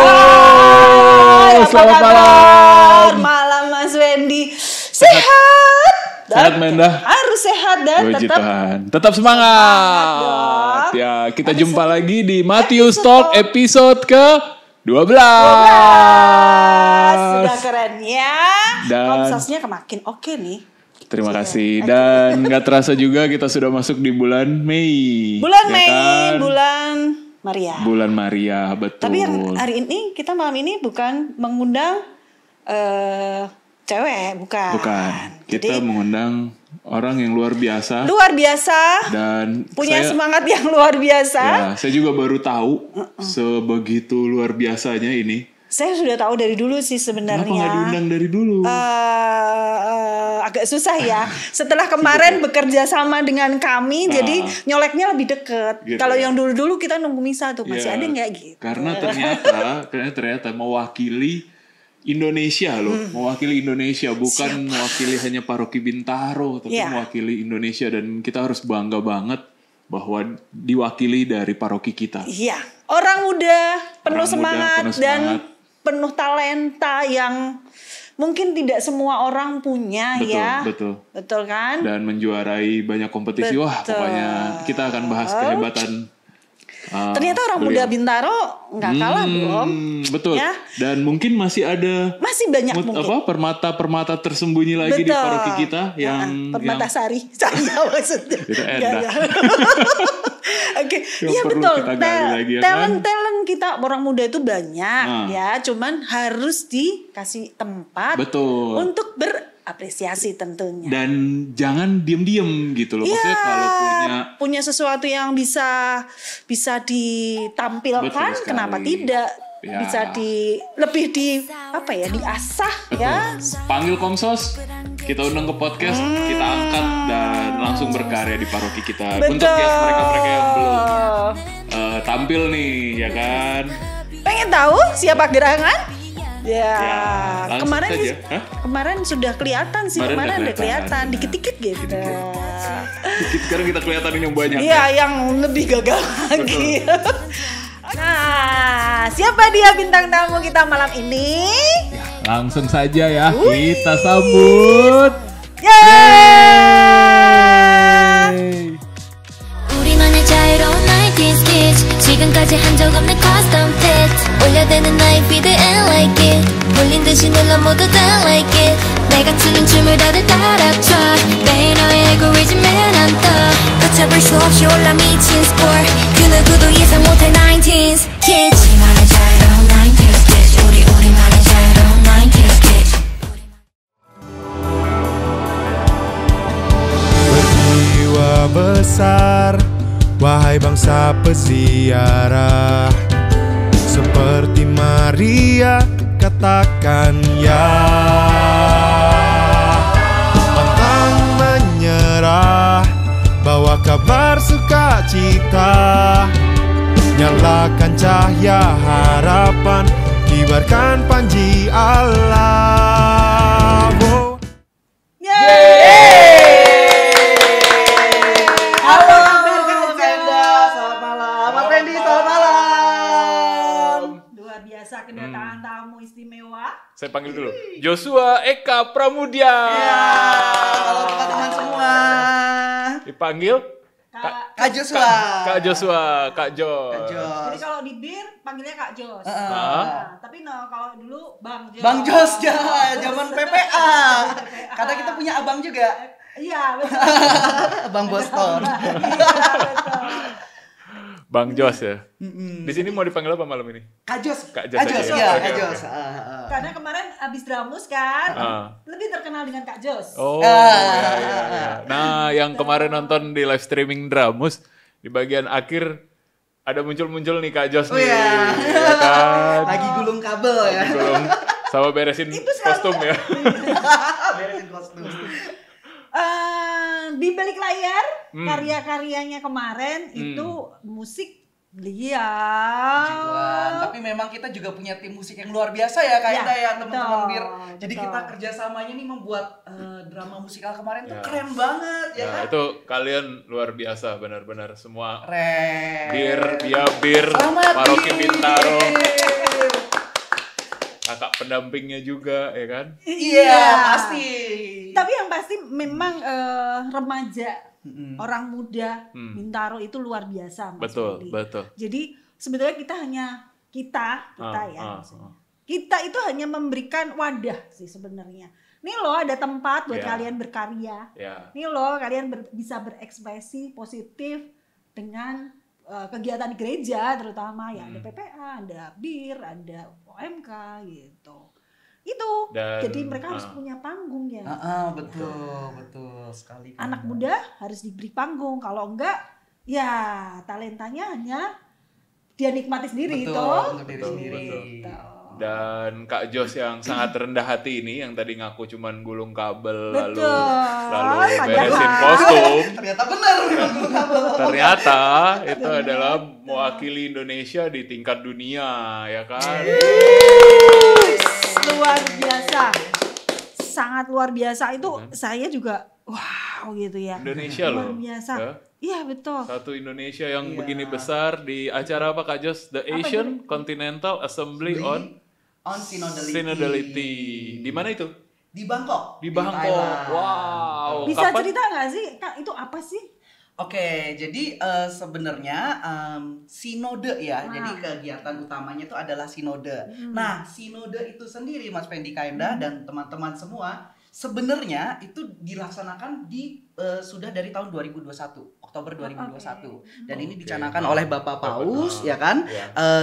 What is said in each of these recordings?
Hai, Selamat malam. Malam Mas Wendy. Sehat. Sehat Mendah. Harus sehat dan Puji tetap Tuhan. Tetap semangat. dong. Ya, kita jumpa lagi di Matius Talk episode ke-12. Sudah keren ya. Dan Komsasnya makin oke nih. terima kasih. Dan gak terasa juga kita sudah masuk di bulan Mei. Bulan Ya Mei, kan? bulan Maria. Bulan Maria, betul. Tapi yang hari ini kita malam ini bukan mengundang cewek, bukan. Bukan. Kita Jadi, mengundang orang yang luar biasa. luar biasa. Dan Punya saya, semangat yang luar biasa. ya, saya juga baru tahu sebegitu luar biasanya ini. Saya sudah tahu dari dulu sih sebenarnya. Kenapa nggak diundang dari dulu? Agak susah ya. Setelah kemarin bekerja sama dengan kami, jadi nyoleknya lebih deket. Gitu Kalau ya. yang dulu-dulu kita nunggu misa tuh masih Ya, ada nggak gitu? Karena ternyata mewakili Indonesia loh, mewakili Indonesia, bukan mewakili hanya Paroki Bintaro, tapi Ya. mewakili Indonesia, dan kita harus bangga banget bahwa diwakili dari paroki kita. Iya, orang muda penuh Orang muda, semangat penuh dan semangat. penuh talenta yang mungkin tidak semua orang punya Betul, ya. betul. Kan? Dan menjuarai banyak kompetisi. Wah, Betul. pokoknya kita akan bahas kehebatan. Ternyata orang muda Bintaro nggak kalah dong. Betul. Ya. Dan mungkin masih ada Masih banyak mungkin. permata-permata tersembunyi lagi di paroki kita yang Permata Sari, saya maksudnya. Itu Ya, Endah. ya. Oke, Yang iya perlu betul. kita gali lagi, ya kan? Talent kita orang muda itu banyak ya, cuman harus dikasih tempat Betul. untuk berapresiasi tentunya. Dan jangan diem-diem gitu loh. Maksudnya kalau punya sesuatu yang bisa ditampilkan, Betul sekali. kenapa tidak? Ya. Bisa lebih diasah ya. panggil Komsos, kita undang ke podcast, kita angkat dan langsung berkarya di paroki kita. Betul. Untuk ya mereka-mereka yang belum tampil nih, ya kan? Pengen tahu siapa gerangan? Ya, langsung kemarin saja. Hah? kemarin sudah kelihatan sih, Kemarin kemarin udah udah kelihatan kelihatan. dikit-dikit gitu. Sekarang kita kelihatan yang banyak. Iya, yang lebih gagal lagi. Nah, siapa dia bintang tamu kita malam ini? Langsung saja ya, kita sambut. Yeay! 우리만의 자유로운 90s kids 지금까지 한 적 없는 custom fit 올려대는 나의 feed and like it 몰린 듯이 눌러 모두 다 like it 내가 추는 춤을 다들 따라춰 매일 너의 알고리즘에 난 떠 걷잡을 수 없이 올라 미친 sport 그 누구도 예상 못할 19s kids 우리만의 자유로운 90s kids 우리만의 자유로운 90s kids Berjiwa besar, wahai bangsa peziarah, seperti Maria katakan ya. Pantang menyerah, bawa kabar sukacita, nyalakan cahaya harapan, kibarkan panji Allah. Oh. Halo, Kak Senda, selamat malam. Mas Randy, selamat malam. Luar biasa kedatangan tamu istimewa. Saya panggil dulu. Joshua Eka Pramudia. Halo teman-teman semua. Dipanggil Kak Joshua. Kak Joshua, Kak Jo. Jadi kalau di BIR panggilnya Kak Jos. Tapi kalau dulu Bang Jos. Bang Jos zaman PPA. Karena kita punya abang juga. Iya, betul. Abang Boston. Iya, betul. Bang Jos ya. Di sini mau dipanggil apa malam ini? Kak Jos. Kak Jos Kak aja Jos, ya? iya, Oke, Kak oke. Jos. Karena kemarin abis Dramus kan, lebih terkenal dengan Kak Jos. Oh, iya. Nah, yang kemarin nonton di live streaming Dramus, di bagian akhir ada muncul-muncul nih Kak Jos Oh nih. iya. Ya kan? Lagi gulung kabel ya. Belum sama beresin kostum ya. Beresin kostum. Di balik layar karya-karyanya kemarin itu musik beliau. Tapi memang kita juga punya tim musik yang luar biasa ya Kak Ya, Enda ya teman-teman betul, BIR. Jadi betul. kita kerjasamanya nih membuat drama musikal kemarin tuh Ya. keren banget ya Nah, kan. itu kalian luar biasa benar-benar semua. Keren. Bir, ya Bir, Selamat, Paroki Bir. Bintaro. kakak pendampingnya juga, ya kan? Iya, pasti. Tapi yang pasti memang remaja, orang muda Bintaro itu luar biasa, Mas Betul, Fendi. betul. Jadi sebetulnya kita maksudnya. Kita itu hanya memberikan wadah sih sebenarnya. Nih loh ada tempat buat kalian berkarya. Nih loh kalian bisa berekspresi positif dengan kegiatan gereja terutama ya, ada PPA, ada BIR, ada OMK gitu. Itu jadi mereka harus punya panggung ya. Betul sekali. Anak muda harus diberi panggung, kalau enggak ya talentanya hanya dia nikmati sendiri untuk diri sendiri. Dan Kak Jos yang sangat rendah hati ini, yang tadi ngaku cuman gulung kabel lalu Padahal beresin kostum, Ternyata benar gulung kabel. ternyata itu adalah mewakili Indonesia di tingkat dunia, ya kan? Luar biasa, sangat luar biasa itu. Saya juga wow gitu ya, Indonesia luar loh. biasa. Ya. Iya betul. Satu Indonesia yang begini besar di acara apa Kak Jos? The Asian Continental Assembly on Synodality. Di mana itu? Di Bangkok. Di Bangkok. Thailand. Wow. Bisa Kapan? cerita nggak sih Kak, itu apa sih? Oke, jadi sebenarnya sinode ya. Jadi kegiatan utamanya itu adalah sinode. Nah, sinode itu sendiri Mas Fendi Kaenda dan teman-teman semua sebenarnya itu dilaksanakan sudah dari tahun 2021, Oktober 2021. Dan ini dicanangkan oleh Bapak Paus ya kan,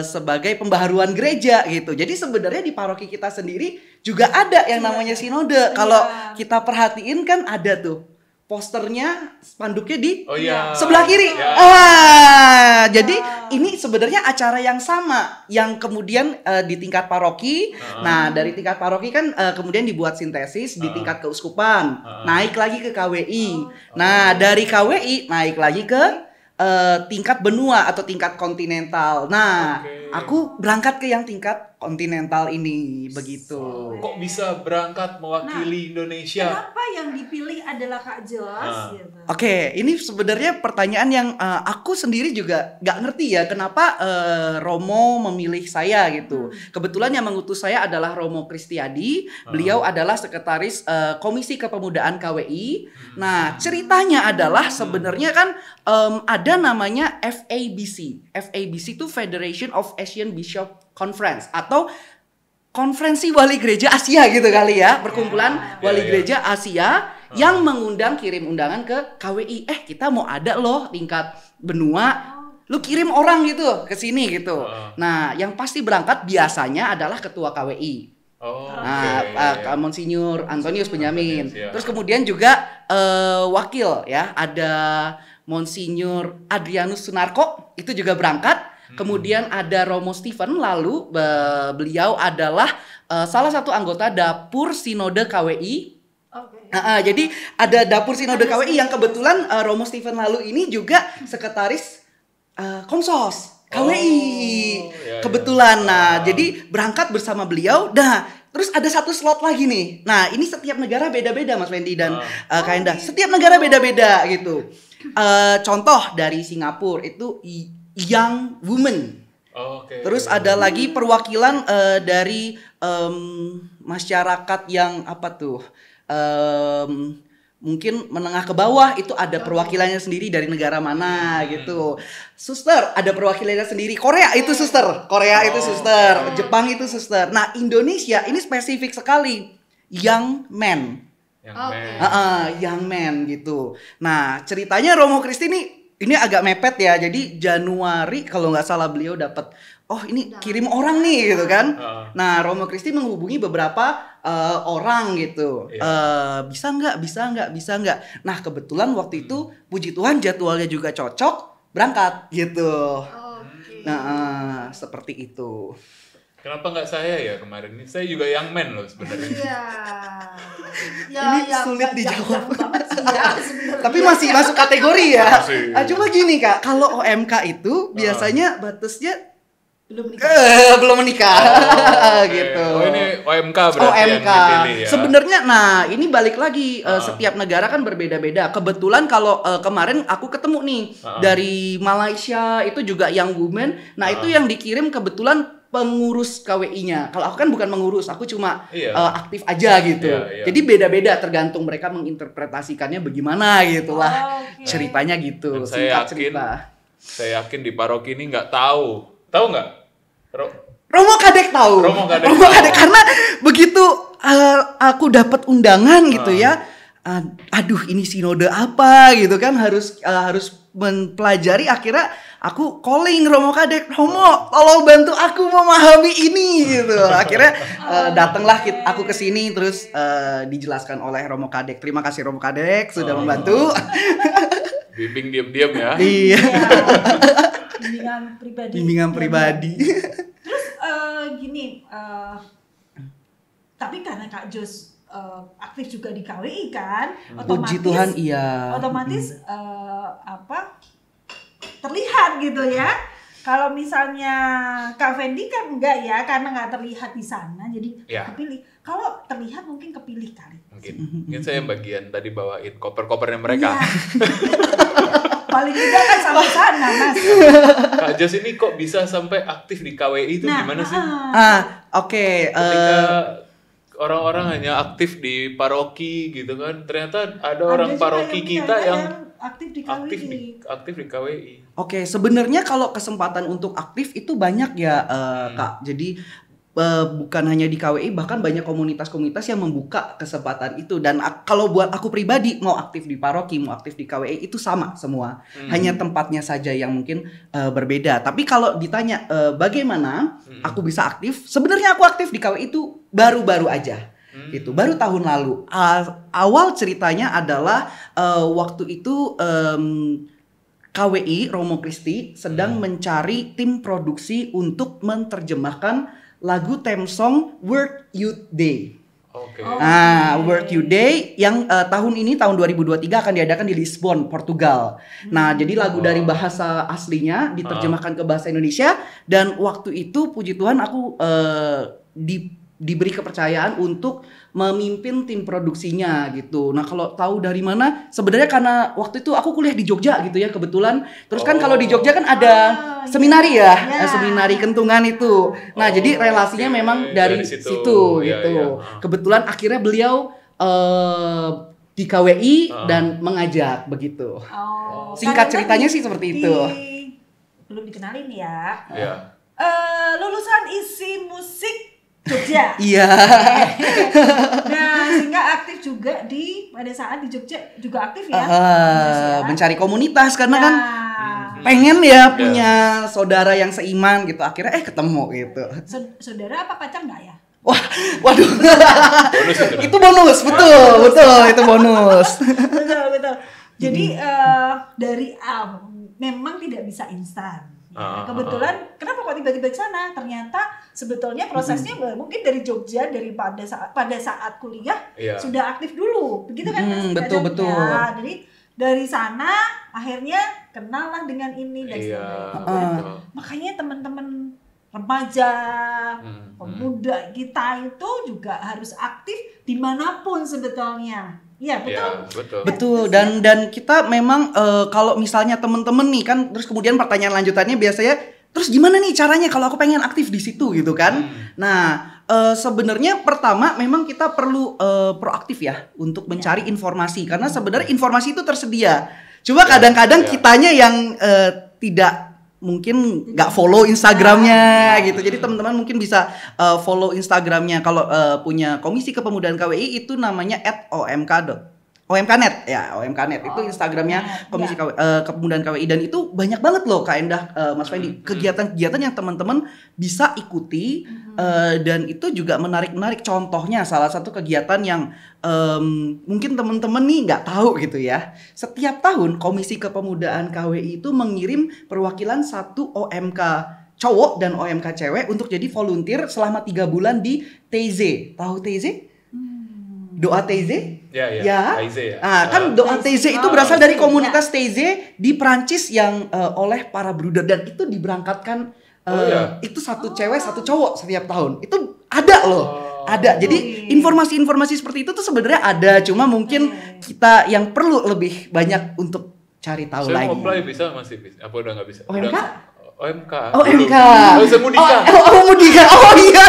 sebagai pembaharuan gereja gitu. Jadi sebenarnya di paroki kita sendiri juga ada yang namanya sinode. Kalau kita perhatiin kan ada tuh posternya, spanduknya di sebelah kiri. Jadi ini sebenarnya acara yang sama yang kemudian di tingkat paroki. Nah, dari tingkat paroki kan kemudian dibuat sintesis di tingkat keuskupan, naik lagi ke KWI. Nah, dari KWI naik lagi ke tingkat benua atau tingkat kontinental. Nah, aku berangkat ke yang tingkat kontinental ini begitu. Kok bisa berangkat mewakili Indonesia? Kenapa yang dipilih adalah Kak Jos? Gitu. Oke, ini sebenarnya pertanyaan yang aku sendiri juga nggak ngerti ya kenapa Romo memilih saya gitu. Kebetulan yang mengutus saya adalah Romo Kristiadi. Beliau adalah sekretaris Komisi Kepemudaan KWI. Nah, ceritanya adalah sebenarnya kan ada namanya FABC. FABC itu Federation of Asian Bishop Conference atau Konferensi Wali Gereja Asia gitu kali ya, perkumpulan Wali Gereja Asia yang mengundang, kirim undangan ke KWI. Kita mau ada loh tingkat benua, lu kirim orang gitu ke sini gitu. Nah, yang pasti berangkat biasanya adalah ketua KWI. Monsinyur Antonius Benyamin. Terus kemudian juga wakil ya, ada Monsinyur Adrianus Sunarko itu juga berangkat. Kemudian ada Romo Stephen, lalu beliau adalah salah satu anggota Dapur Sinode KWI. Jadi ada Dapur Sinode KWI yang kebetulan Romo Stephen lalu ini juga sekretaris Komsos KWI. Kebetulan. Nah, jadi berangkat bersama beliau. Nah, terus ada satu slot lagi nih. Nah, ini setiap negara beda-beda Mas Fendi dan Kaenda. Setiap negara beda-beda gitu. Contoh dari Singapura itu Young Women. Terus ada lagi perwakilan dari masyarakat yang apa tuh? Mungkin menengah ke bawah itu ada perwakilannya sendiri dari negara mana gitu. Suster ada perwakilannya sendiri. Korea itu suster. Jepang itu suster. Nah, Indonesia ini spesifik sekali. Young men. Young men gitu. Nah, ceritanya Romo Kristi ini agak mepet ya. Jadi Januari kalau nggak salah beliau dapat, ini kirim orang nih gitu kan. Nah, Romo Kristi menghubungi beberapa orang gitu. Bisa nggak? Nah, kebetulan waktu itu puji Tuhan jadwalnya juga cocok, berangkat gitu. Nah, seperti itu. Kenapa nggak saya ya kemarin ini? Saya juga young man loh sebenarnya. Ini sulit dijawab. Tapi masih masuk kategori ya. Cuma gini Kak, kalau OMK itu biasanya batasnya belum menikah gitu. Ini OMK berarti yang dipilih ya. Sebenarnya nah ini balik lagi setiap negara kan berbeda-beda. Kebetulan kalau kemarin aku ketemu nih dari Malaysia itu juga Young Women. Nah, itu yang dikirim kebetulan pengurus KWI-nya. Kalau aku kan bukan mengurus, aku cuma aktif aja gitu. Jadi beda-beda tergantung mereka menginterpretasikannya bagaimana gitu lah. Ceritanya gitu. Saya yakin di paroki ini nggak tahu nggak? Romo Kadek tahu. Romo Kadek karena begitu aku dapat undangan gitu ya. Aduh ini sinode apa gitu kan, harus mempelajari. Akhirnya aku calling Romo Kadek, Romo tolong bantu aku memahami ini gitu. Akhirnya datanglah aku ke sini, terus dijelaskan oleh Romo Kadek. Terima kasih Romo Kadek sudah membantu. Bimbing diam-diam ya. Iya. Bimbingan pribadi. Terus gini, tapi karena Kak Jos aktif juga di KWI kan, otomatis puji Tuhan iya. Otomatis terlihat gitu ya. Kalau misalnya Kak Fendi kan enggak ya, karena nggak terlihat di sana, jadi kepilih. Kalau terlihat mungkin kepilih kali. Mungkin saya yang bagian tadi bawain koper-kopernya mereka. Iya. Paling tidak kan sampai sana, Mas. Kak Jos ini kok bisa sampai aktif di KWI itu gimana sih? Oke. Ketika orang-orang hanya aktif di paroki gitu kan, ternyata ada orang paroki kita yang aktif di KWI. Oke, sebenarnya kalau kesempatan untuk aktif itu banyak ya, Kak. Jadi bukan hanya di KWI, bahkan banyak komunitas-komunitas yang membuka kesempatan itu. Dan kalau buat aku pribadi, mau aktif di paroki, mau aktif di KWI itu sama semua. Hanya tempatnya saja yang mungkin berbeda. Tapi kalau ditanya bagaimana aku bisa aktif, sebenarnya aku aktif di KWI itu baru-baru aja. Gitu, baru tahun lalu. Awal ceritanya adalah waktu itu KWI Romo Kristi sedang mencari tim produksi untuk menerjemahkan lagu theme song World Youth Day. World Youth Day yang tahun ini tahun 2023 akan diadakan di Lisbon, Portugal. Nah, jadi lagu dari bahasa aslinya diterjemahkan ke bahasa Indonesia, dan waktu itu puji Tuhan aku diberi kepercayaan untuk memimpin tim produksinya gitu. Nah, kalau tahu dari mana? Sebenarnya karena waktu itu aku kuliah di Jogja gitu ya, kebetulan. Terus kan kalau di Jogja kan ada seminari ya, seminari kentungan itu. Nah, jadi relasinya memang dari situ gitu. Kebetulan akhirnya beliau di KWI dan mengajak begitu. Singkat ceritanya sih seperti itu. Belum dikenalin ya. Lulusan isi musik Jogja. Iya. Nah, sehingga aktif juga pada saat di Jogja juga aktif ya. Mencari komunitas karena kan pengen ya punya saudara yang seiman gitu. Akhirnya ketemu gitu. Saudara apa pacar nggak ya? Waduh. Itu bonus, betul, itu bonus. Betul. Jadi dari memang tidak bisa instan. Kebetulan kenapa kok tiba-tiba di sana? Ternyata sebetulnya prosesnya mungkin dari Jogja, pada saat kuliah sudah aktif dulu, begitu kan Mas? Betul. Jadi dari sana akhirnya kenal lah dengan ini dan sebagainya. Makanya teman-teman remaja, pemuda kita itu juga harus aktif dimanapun sebetulnya. Iya betul. Dan kita memang kalau misalnya temen-temen nih kan, terus kemudian pertanyaan lanjutannya biasanya, terus gimana nih caranya kalau aku pengen aktif di situ gitu kan? Nah sebenarnya pertama memang kita perlu proaktif ya untuk mencari informasi, karena sebenarnya informasi itu tersedia. Cuma kadang-kadang kitanya yang tidak mungkin nggak follow Instagramnya gitu. Jadi teman-teman mungkin bisa follow Instagramnya. Kalau punya Komisi Kepemudaan KWI itu namanya @omk.net ya, omk.net itu Instagramnya Komisi Kepemudaan KWI, dan itu banyak banget loh Kak Endah, Mas Fendi, kegiatan-kegiatan yang teman-teman bisa ikuti, dan itu juga menarik-menarik. Contohnya salah satu kegiatan yang mungkin teman-teman nih nggak tahu gitu ya. Setiap tahun Komisi Kepemudaan KWI itu mengirim perwakilan satu OMK cowok dan OMK cewek untuk jadi volunteer selama 3 bulan di TZ. Tahu TZ? Doa TZ? Ya. Kan doa TZ itu berasal dari komunitas TZ di Prancis yang oleh para bruder, dan itu diberangkatkan itu satu cewek satu cowok setiap tahun. Itu ada loh. Ada. Jadi informasi-informasi seperti itu tuh sebenarnya ada, cuma mungkin kita yang perlu lebih banyak untuk cari tahu lagi. Saya mau apply masih bisa? Apa udah nggak bisa? OMK? OMK. OMK. Mudika. Mudika. Oh iya.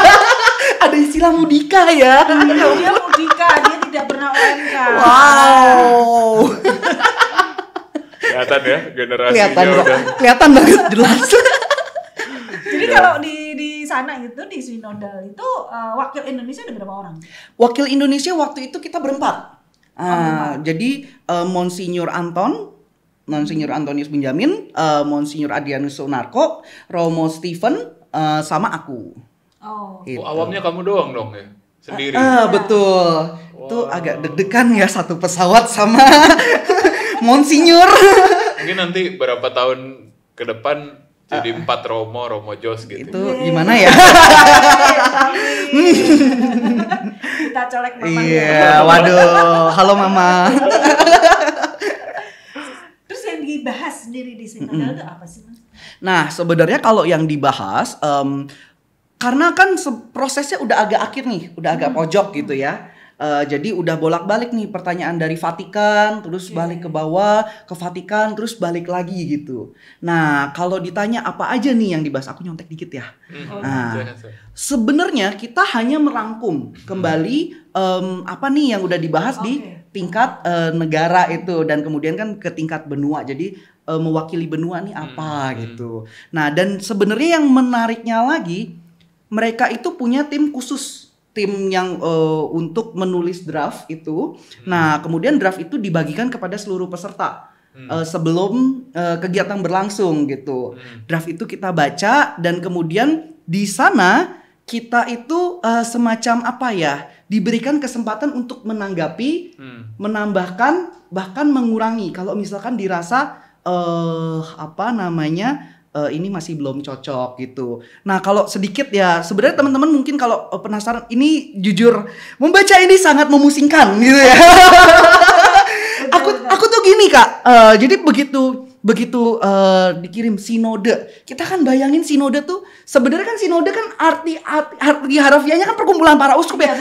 Ada istilah Mudika ya. Dia Mudika, dia tidak pernah OMK. Wow. Kelihatan ya generasinya kelihatan banget jelas. Jadi kalau di sana itu di Sinodal itu wakil Indonesia ada berapa orang? Wakil Indonesia waktu itu kita berempat. Jadi Monsinyur Antonius Benjamin, Monsinyur Adrianus Sunarko, Romo Stephen, sama aku. Gitu. Awamnya kamu doang dong ya? Sendiri? Betul. Itu agak deg-degan ya satu pesawat sama Monsinyur. Mungkin nanti berapa tahun ke depan jadi 4 Romo Jos gitu. Itu gimana ya? Kita colek mama. Iya, waduh. Halo mama. Terus yang dibahas sendiri di Sinodal itu apa sih, Mas? Nah, sebenarnya kalau yang dibahas karena kan prosesnya udah agak akhir nih, udah agak pojok gitu ya. Jadi udah bolak-balik nih pertanyaan dari Vatikan, terus balik ke bawah, ke Vatikan, terus balik lagi gitu. Nah, kalau ditanya apa aja nih yang dibahas, aku nyontek dikit ya. Nah, sebenarnya kita hanya merangkum kembali apa nih yang udah dibahas di tingkat negara itu, dan kemudian kan ke tingkat benua. Jadi mewakili benua nih apa gitu. Nah, dan sebenarnya yang menariknya lagi, mereka itu punya tim khusus. Tim yang untuk menulis draft itu. Nah, kemudian draft itu dibagikan kepada seluruh peserta sebelum kegiatan berlangsung gitu. Draft itu kita baca, dan kemudian di sana kita itu semacam apa ya, diberikan kesempatan untuk menanggapi, menambahkan, bahkan mengurangi kalau misalkan dirasa ini masih belum cocok gitu. Nah, kalau sedikit ya, sebenarnya teman-teman mungkin kalau penasaran, ini jujur membaca ini sangat memusingkan gitu ya. Aku tuh gini Kak, jadi begitu dikirim sinode, kita kan bayangin sinode tuh sebenarnya kan sinode kan arti harafiahnya kan perkumpulan para uskup ya.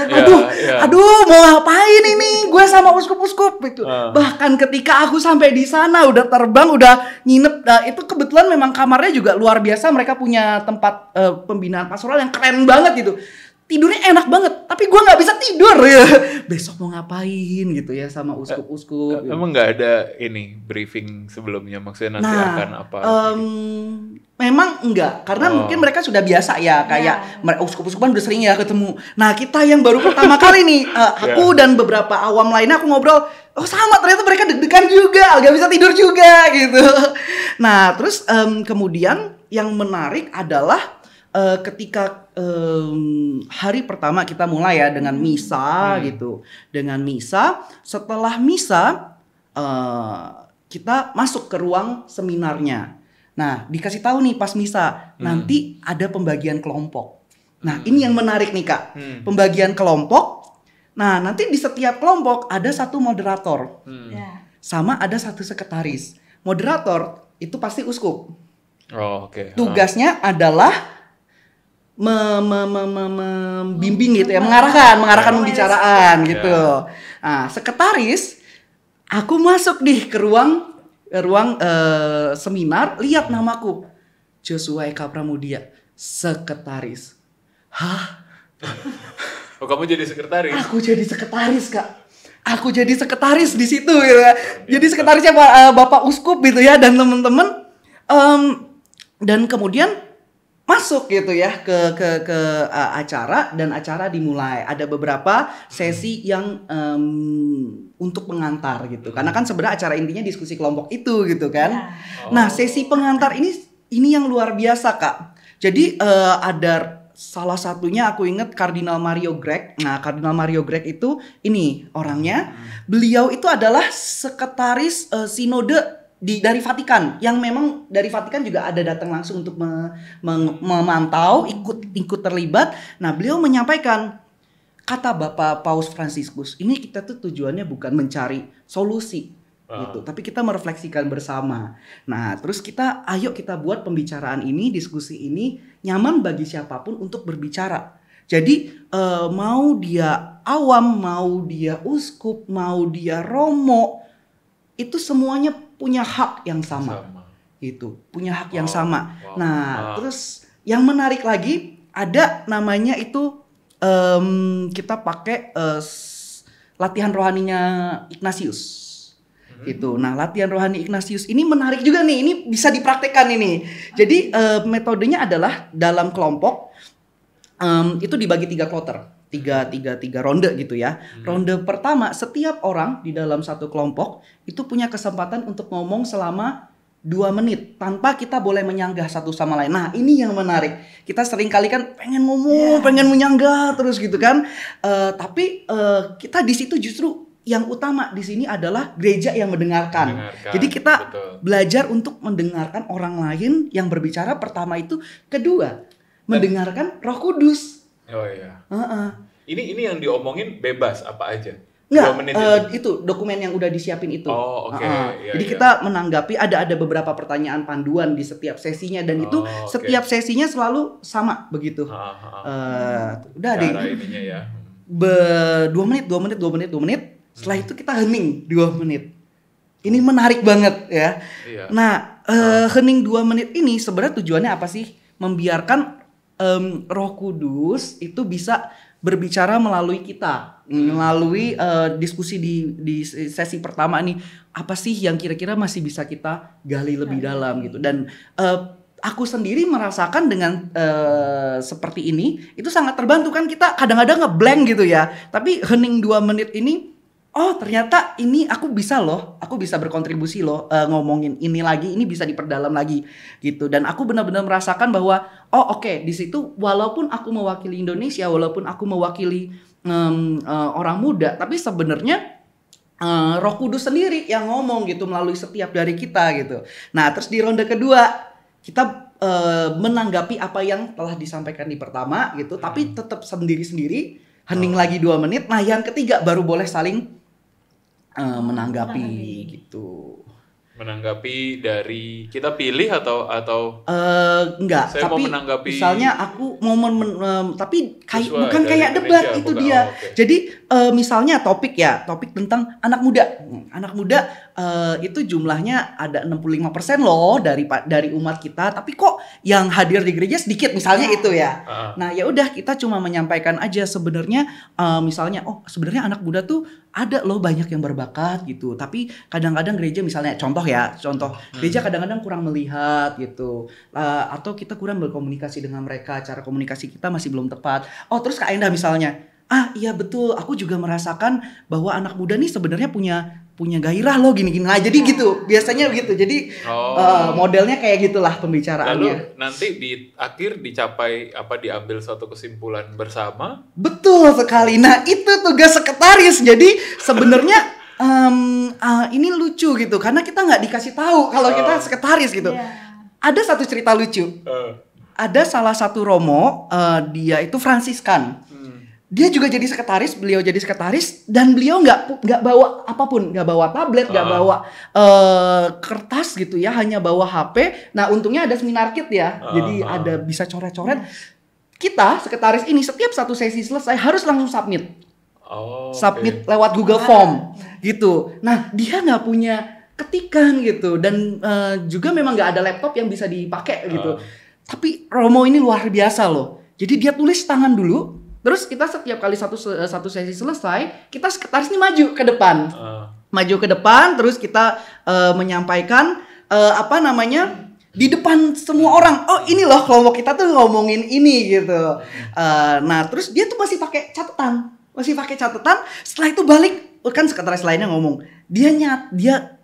Aduh mau ngapain ini gue sama uskup-uskup gitu. Bahkan ketika aku sampai di sana udah terbang, udah nginep, itu kebetulan memang kamarnya juga luar biasa, mereka punya tempat pembinaan pastoral yang keren banget gitu. Tidurnya enak banget, tapi gue nggak bisa tidur ya. Besok mau ngapain gitu ya sama uskup-uskup. Emang nggak ada ini briefing sebelumnya, maksudnya nanti akan apa? Memang enggak, karena mungkin mereka sudah biasa ya, kayak uskup-uskupan udah sering ya ketemu. Nah, kita yang baru pertama kali nih, aku dan beberapa awam lainnya, aku ngobrol, sama ternyata mereka deg-degan juga, nggak bisa tidur juga gitu. Nah, terus kemudian yang menarik adalah ketika hari pertama kita mulai ya dengan misa gitu. Dengan misa, setelah misa kita masuk ke ruang seminarnya. Nah, dikasih tahu nih pas misa, nanti ada pembagian kelompok. Nah, ini yang menarik nih Kak. Pembagian kelompok. Nah, nanti di setiap kelompok ada satu moderator. Sama ada satu sekretaris. Moderator itu pasti uskup. Tugasnya adalah membimbing gitu ya, mengarahkan pembicaraan gitu. Nah, sekretaris, aku masuk nih ke ruang seminar, lihat namaku, Joshua Eka Pramudia, sekretaris. Hah? Oh, kamu jadi sekretaris? Aku jadi sekretaris Kak. Aku jadi sekretaris di situ gitu ya. Jadi sekretarisnya Bapak Uskup gitu ya, dan teman-teman. Dan kemudian masuk gitu ya ke acara, dan acara dimulai. Ada beberapa sesi yang untuk pengantar gitu. Karena kan sebenarnya acara intinya diskusi kelompok itu gitu kan. Nah, sesi pengantar ini yang luar biasa Kak. Jadi ada salah satunya aku ingat Kardinal Mario Grech. Nah, Kardinal Mario Grech itu ini orangnya. Beliau itu adalah sekretaris sinode dari Vatikan, yang memang dari Vatikan juga ada datang langsung untuk memantau, ikut terlibat. Nah, beliau menyampaikan, kata Bapak Paus Fransiskus, ini kita tuh tujuannya bukan mencari solusi gitu, tapi kita merefleksikan bersama. Nah, terus ayo kita buat pembicaraan ini, diskusi ini nyaman bagi siapapun untuk berbicara. Jadi mau dia awam, mau dia uskup, mau dia romo, itu semuanya punya hak yang sama. itu punya hak yang sama. Nah, terus yang menarik lagi ada namanya itu kita pakai latihan rohaninya Ignatius. Itu. Nah, latihan rohani Ignatius ini menarik juga nih. Ini bisa dipraktekkan ini. Jadi metodenya adalah dalam kelompok itu dibagi 3 kloter. 3 ronde gitu ya. Ronde pertama, setiap orang di dalam satu kelompok itu punya kesempatan untuk ngomong selama 2 menit tanpa kita boleh menyanggah satu sama lain. Nah, ini yang menarik. Kita sering kali kan pengen ngomong, pengen menyanggah terus gitu kan. Tapi kita di situ justru yang utama di sini adalah gereja yang mendengarkan. Jadi kita belajar untuk mendengarkan orang lain yang berbicara pertama itu, kedua mendengarkan Roh Kudus. Oh iya. Ini yang diomongin bebas apa aja? Enggak, itu dokumen yang udah disiapin itu. Oh, oke. Jadi kita menanggapi ada beberapa pertanyaan panduan di setiap sesinya dan itu setiap sesinya selalu sama begitu. Udah deh. Ininya ya. 2 menit. Setelah itu kita hening 2 menit. Ini menarik banget ya. Iya. Nah, hening 2 menit ini sebenarnya tujuannya apa sih? Membiarkan Roh Kudus itu bisa berbicara melalui kita, melalui diskusi di sesi pertama nih. Apa sih yang kira-kira masih bisa kita gali lebih dalam gitu. Dan aku sendiri merasakan dengan seperti ini itu sangat terbantu kan, kita kadang-kadang ngeblank gitu ya. Tapi hening 2 menit ini, oh ternyata ini aku bisa berkontribusi loh, ngomongin ini lagi, ini bisa diperdalam lagi gitu. Dan aku benar-benar merasakan bahwa di situ walaupun aku mewakili Indonesia, walaupun aku mewakili orang muda, tapi sebenarnya Roh Kudus sendiri yang ngomong gitu melalui setiap dari kita gitu. Nah, terus di ronde kedua kita menanggapi apa yang telah disampaikan di pertama gitu, tapi tetap sendiri-sendiri, hening lagi 2 menit. Nah, yang ketiga baru boleh saling menanggapi gitu. Menanggapi dari kita pilih atau enggak, saya tapi mau menanggapi, misalnya aku tapi bukan kayak debat itu dia. Jadi misalnya topik tentang anak muda itu jumlahnya ada 65% loh dari umat kita, tapi kok yang hadir di gereja sedikit misalnya itu ya. Nah, ya udah kita cuma menyampaikan aja sebenarnya misalnya sebenarnya anak muda tuh ada loh banyak yang berbakat gitu, tapi kadang-kadang gereja misalnya contoh gereja kadang-kadang kurang melihat gitu, atau kita kurang berkomunikasi dengan mereka, cara komunikasi kita masih belum tepat. Terus Kak Endah misalnya, iya betul, aku juga merasakan bahwa anak muda nih sebenarnya punya gairah loh gini-gini. Nah, jadi gitu, biasanya begitu. Jadi modelnya kayak gitulah pembicaraannya. Lalu nanti di akhir diambil suatu kesimpulan bersama. Betul sekali. Nah, itu tugas sekretaris. Jadi sebenarnya ini lucu gitu, karena kita nggak dikasih tahu kalau kita sekretaris gitu. Ada satu cerita lucu. Ada salah satu romo, dia itu Fransiskan. Dia juga jadi sekretaris, beliau jadi sekretaris, dan beliau nggak bawa apapun, nggak bawa tablet, nggak bawa kertas gitu ya, hanya bawa HP. Nah, untungnya ada seminar kit ya, jadi ada bisa coret-coret. Kita sekretaris ini setiap satu sesi selesai harus langsung submit. Submit lewat Google Form gitu. Nah, dia nggak punya ketikan gitu, dan juga memang nggak ada laptop yang bisa dipakai gitu. Tapi Romo ini luar biasa loh. Jadi dia tulis tangan dulu. Terus kita setiap kali satu sesi selesai, kita sekretaris ini maju ke depan. Maju ke depan, terus kita menyampaikan di depan semua orang. Ini loh kelompok kita tuh ngomongin ini gitu. Nah, terus dia tuh masih pakai catatan. Setelah itu balik, kan sekretaris lainnya ngomong. Dia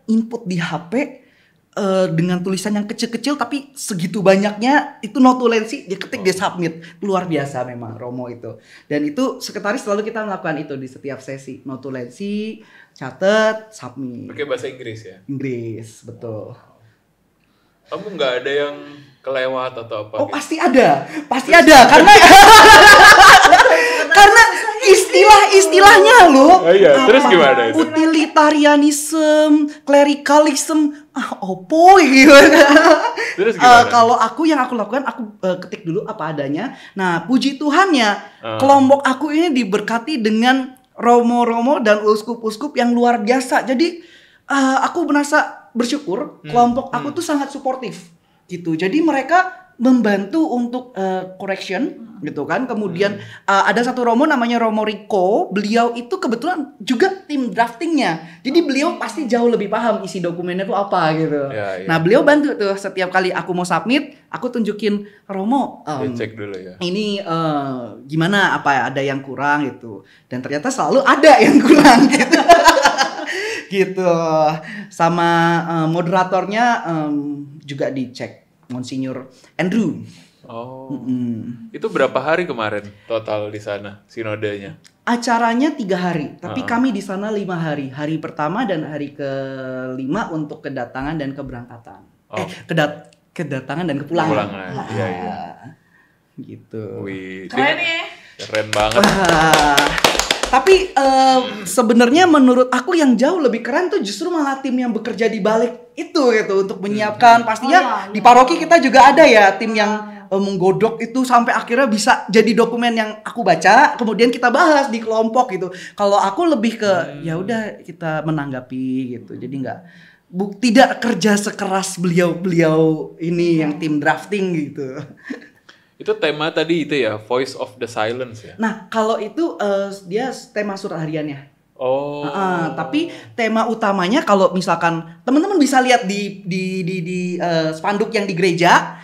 input di HP dengan tulisan yang kecil-kecil tapi segitu banyaknya, itu notulensi, dia ketik, dia submit. Luar biasa memang Romo itu. Dan itu sekretaris selalu kita melakukan itu di setiap sesi, notulensi, catat, submit. Pakai bahasa Inggris ya? Inggris, betul. Kamu nggak ada yang kelewat atau apa? Gitu? Pasti ada karena istilahnya loh. Terus gimana itu? Utilitarianism, clericalism, opo gitu. Terus gimana? Kalau yang aku lakukan, aku ketik dulu apa adanya. Nah, puji Tuhannya, kelompok aku ini diberkati dengan romo-romo dan uskup-uskup yang luar biasa. Jadi aku merasa bersyukur kelompok aku tuh sangat suportif gitu. Jadi mereka membantu untuk correction gitu kan. Kemudian ada satu Romo namanya Romo Rico. Beliau itu kebetulan juga tim draftingnya. Jadi beliau pasti jauh lebih paham isi dokumennya tuh apa gitu. Nah beliau bantu tuh setiap kali aku mau submit, aku tunjukin Romo. Cek dulu ya. Ini gimana, apa ya, ada yang kurang gitu. Dan ternyata selalu ada yang kurang gitu. Gitu. Sama moderatornya juga dicek. Monsinyur Andrew. Oh. Itu berapa hari kemarin total di sana sinodenya? Acaranya 3 hari, tapi kami di sana 5 hari. Hari pertama dan hari ke-5 untuk kedatangan dan keberangkatan. Kedatangan dan kepulangan. Iya. Gitu. Wih, Keren ya. keren banget. Tapi sebenarnya menurut aku yang jauh lebih keren tuh justru malah tim yang bekerja di balik itu gitu untuk menyiapkan. Pastinya di paroki kita juga ada ya tim yang menggodok itu sampai akhirnya bisa jadi dokumen yang aku baca, kemudian kita bahas di kelompok gitu. Kalau aku lebih ke ya udah kita menanggapi gitu. Jadi tidak kerja sekeras beliau ini yang tim drafting gitu. Itu tema tadi itu ya, Voice of the Silence ya. Nah, kalau itu dia tema surat hariannya. Oh. Tapi tema utamanya kalau misalkan teman-teman bisa lihat di spanduk yang di gereja,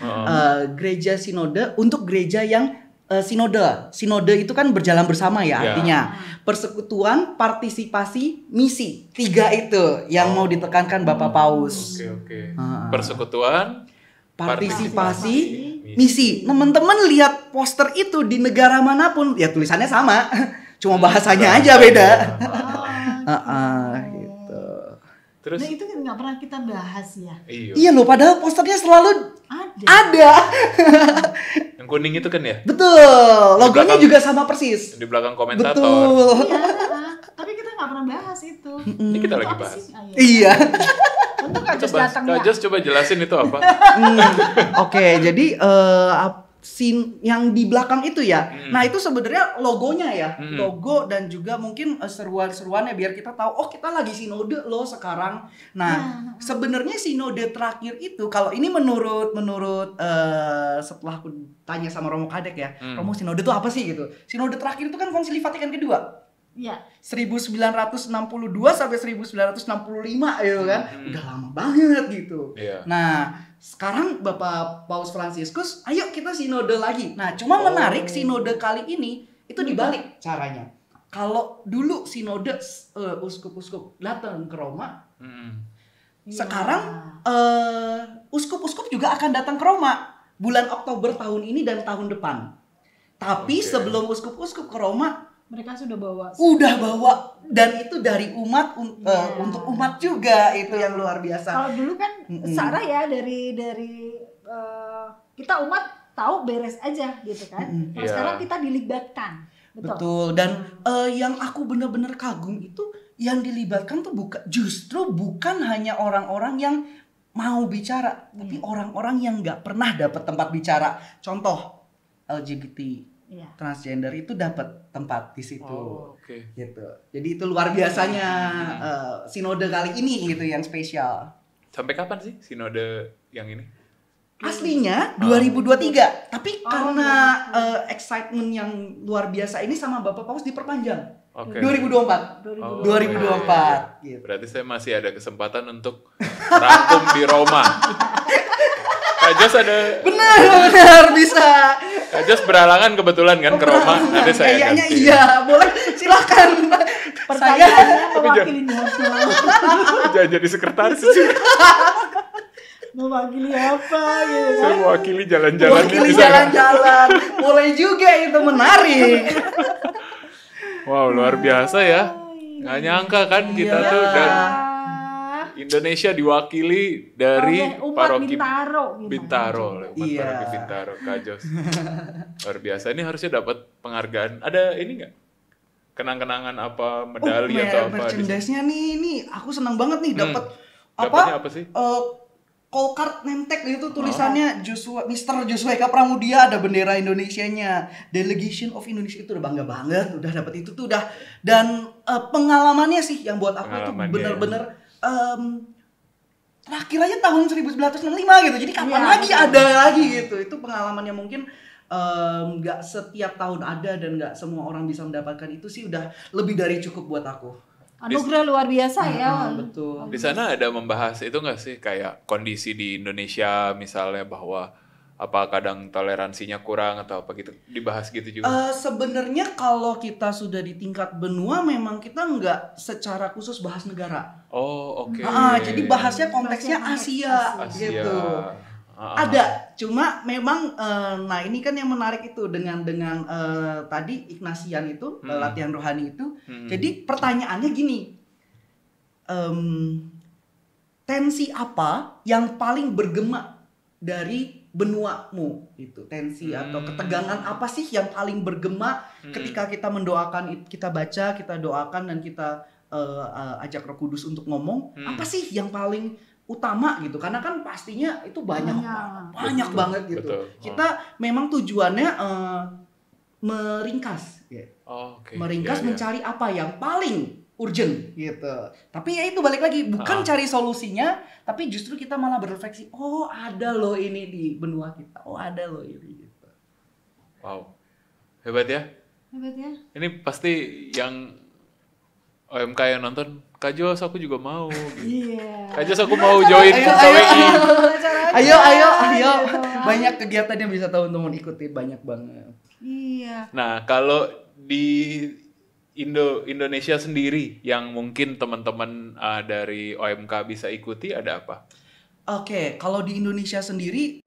gereja sinode untuk gereja yang sinode. Sinode itu kan berjalan bersama ya, artinya persekutuan, partisipasi, misi. 3 itu yang mau ditekankan Bapak Paus. Oke. Persekutuan, partisipasi, misi. Teman-teman lihat poster itu di negara manapun, ya tulisannya sama, cuma bahasanya aja beda. Gitu. Terus nah, itu nggak pernah kita bahas ya. Iya loh, padahal posternya selalu ada. Yang kuning itu kan ya? Betul. Logonya juga sama persis. Di belakang komentator. Betul. Iya, tapi kita nggak pernah bahas itu. Ini kita lagi bahas. Iya. Untuk Kak Jos datang ya. Kak Jos coba jelasin itu apa? Oke, jadi scene yang di belakang itu ya. Nah, itu sebenarnya logonya ya. Logo dan juga mungkin seruan-seruannya biar kita tahu oh kita lagi sinode loh sekarang. Nah, sebenarnya sinode terakhir itu kalau ini menurut setelah aku tanya sama Romo Kadek ya. Romo, sinode itu apa sih gitu. Sinode terakhir itu kan Konsili Vatikan kedua. Iya. 1962 sampai 1965 gitu kan. Udah lama banget gitu. Nah, sekarang Bapak Paus Fransiskus, ayo kita sinode lagi. Nah, cuma menarik sinode kali ini itu dibalik caranya. Kalau dulu sinode uskup-uskup datang ke Roma, sekarang uskup-uskup juga akan datang ke Roma bulan Oktober tahun ini dan tahun depan. Tapi sebelum uskup-uskup ke Roma, mereka sudah bawa. Dan itu dari umat untuk umat juga, itu yang luar biasa. Kalau dulu kan Sarah ya dari kita umat tahu beres aja gitu kan. Nah, sekarang kita dilibatkan. Betul. Dan yang aku benar-benar kagum itu yang dilibatkan tuh justru bukan hanya orang-orang yang mau bicara, tapi orang-orang yang nggak pernah dapat tempat bicara. Contoh LGBT. Transgender itu dapat tempat di situ, gitu. Jadi itu luar biasanya sinode kali ini gitu yang spesial. Sampai kapan sih sinode yang ini? Aslinya 2023, tapi karena excitement yang luar biasa ini sama Bapak Paus diperpanjang. 2024. 2024. Gitu. Berarti saya masih ada kesempatan untuk rangkum di Roma. Kak Jos ada benar bisa. Kak Jos beralangan kebetulan kan ke Roma. Nanti saya kayaknya iya, boleh silakan. Pertanyaannya mewakili apa? Jangan jadi sekretaris. Mewakili apa gitu kan? Saya mewakili jalan-jalan di jalan-jalan. Boleh juga, itu menarik. Wow, luar biasa ya. Nggak nyangka kan kita tuh dan Indonesia diwakili dari paroki Bintaro, paroki Bintaro, Kak Jos. Luar biasa. Ini harusnya dapat penghargaan. Ada ini nggak? Kenang-kenangan apa, medali atau apa? Merchandise-nya nih aku senang banget nih dapat apa sih? Call card nemtek itu tulisannya Mr. Joshua Eka Pramudia, ada bendera Indonesianya, Delegation of Indonesia, itu udah bangga banget, udah dapat itu tuh udah. Dan pengalamannya sih yang buat aku itu bener-bener terakhir aja tahun 1965 gitu. Jadi kapan lagi ada lagi gitu. Itu pengalaman yang mungkin nggak setiap tahun ada dan nggak semua orang bisa mendapatkan itu sih udah lebih dari cukup buat aku. Anugerah luar biasa ya. Betul. Di sana ada membahas itu nggak sih kayak kondisi di Indonesia misalnya bahwa apa kadang toleransinya kurang atau apa gitu, dibahas gitu juga? Sebenarnya kalau kita sudah di tingkat benua memang kita nggak secara khusus bahas negara. Oh oke. Jadi bahasnya konteksnya Asia. Gitu. Ada, cuma memang nah ini kan yang menarik itu dengan tadi Ignatian itu latihan rohani itu. Jadi pertanyaannya gini, tensi apa yang paling bergema dari benuamu itu, tensi atau ketegangan apa sih yang paling bergema ketika kita mendoakan, kita baca, kita doakan dan kita ajak Roh Kudus untuk ngomong, apa sih yang paling utama gitu, karena kan pastinya itu banyak banget gitu. Betul. Kita memang tujuannya meringkas, meringkas mencari apa yang paling urgent gitu. Tapi ya itu balik lagi, bukan cari solusinya, tapi justru kita malah berefleksi, oh ada loh ini di benua kita, oh ada loh ini gitu. Wow, hebat ya. Ini pasti yang OMK yang nonton, Kak Jos aku juga mau. Gitu. Kak Jos aku mau join KWI. Ayo. Banyak kegiatan yang bisa teman-teman ikuti, banyak banget. Iya. Nah kalau di Indonesia sendiri yang mungkin teman-teman dari OMK bisa ikuti ada apa? Oke, kalau di Indonesia sendiri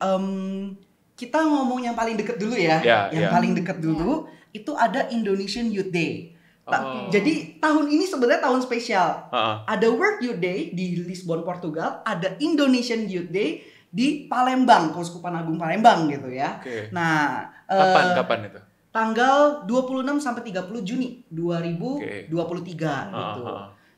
kita ngomong yang paling dekat dulu ya. Yang paling dekat dulu itu ada Indonesian Youth Day. Jadi tahun ini sebenarnya tahun spesial. Ada World Youth Day di Lisbon, Portugal, ada Indonesian Youth Day di Palembang, Keuskupan Agung Palembang gitu ya. Nah, kapan itu? Tanggal 26 sampai 30 Juni 2023 gitu.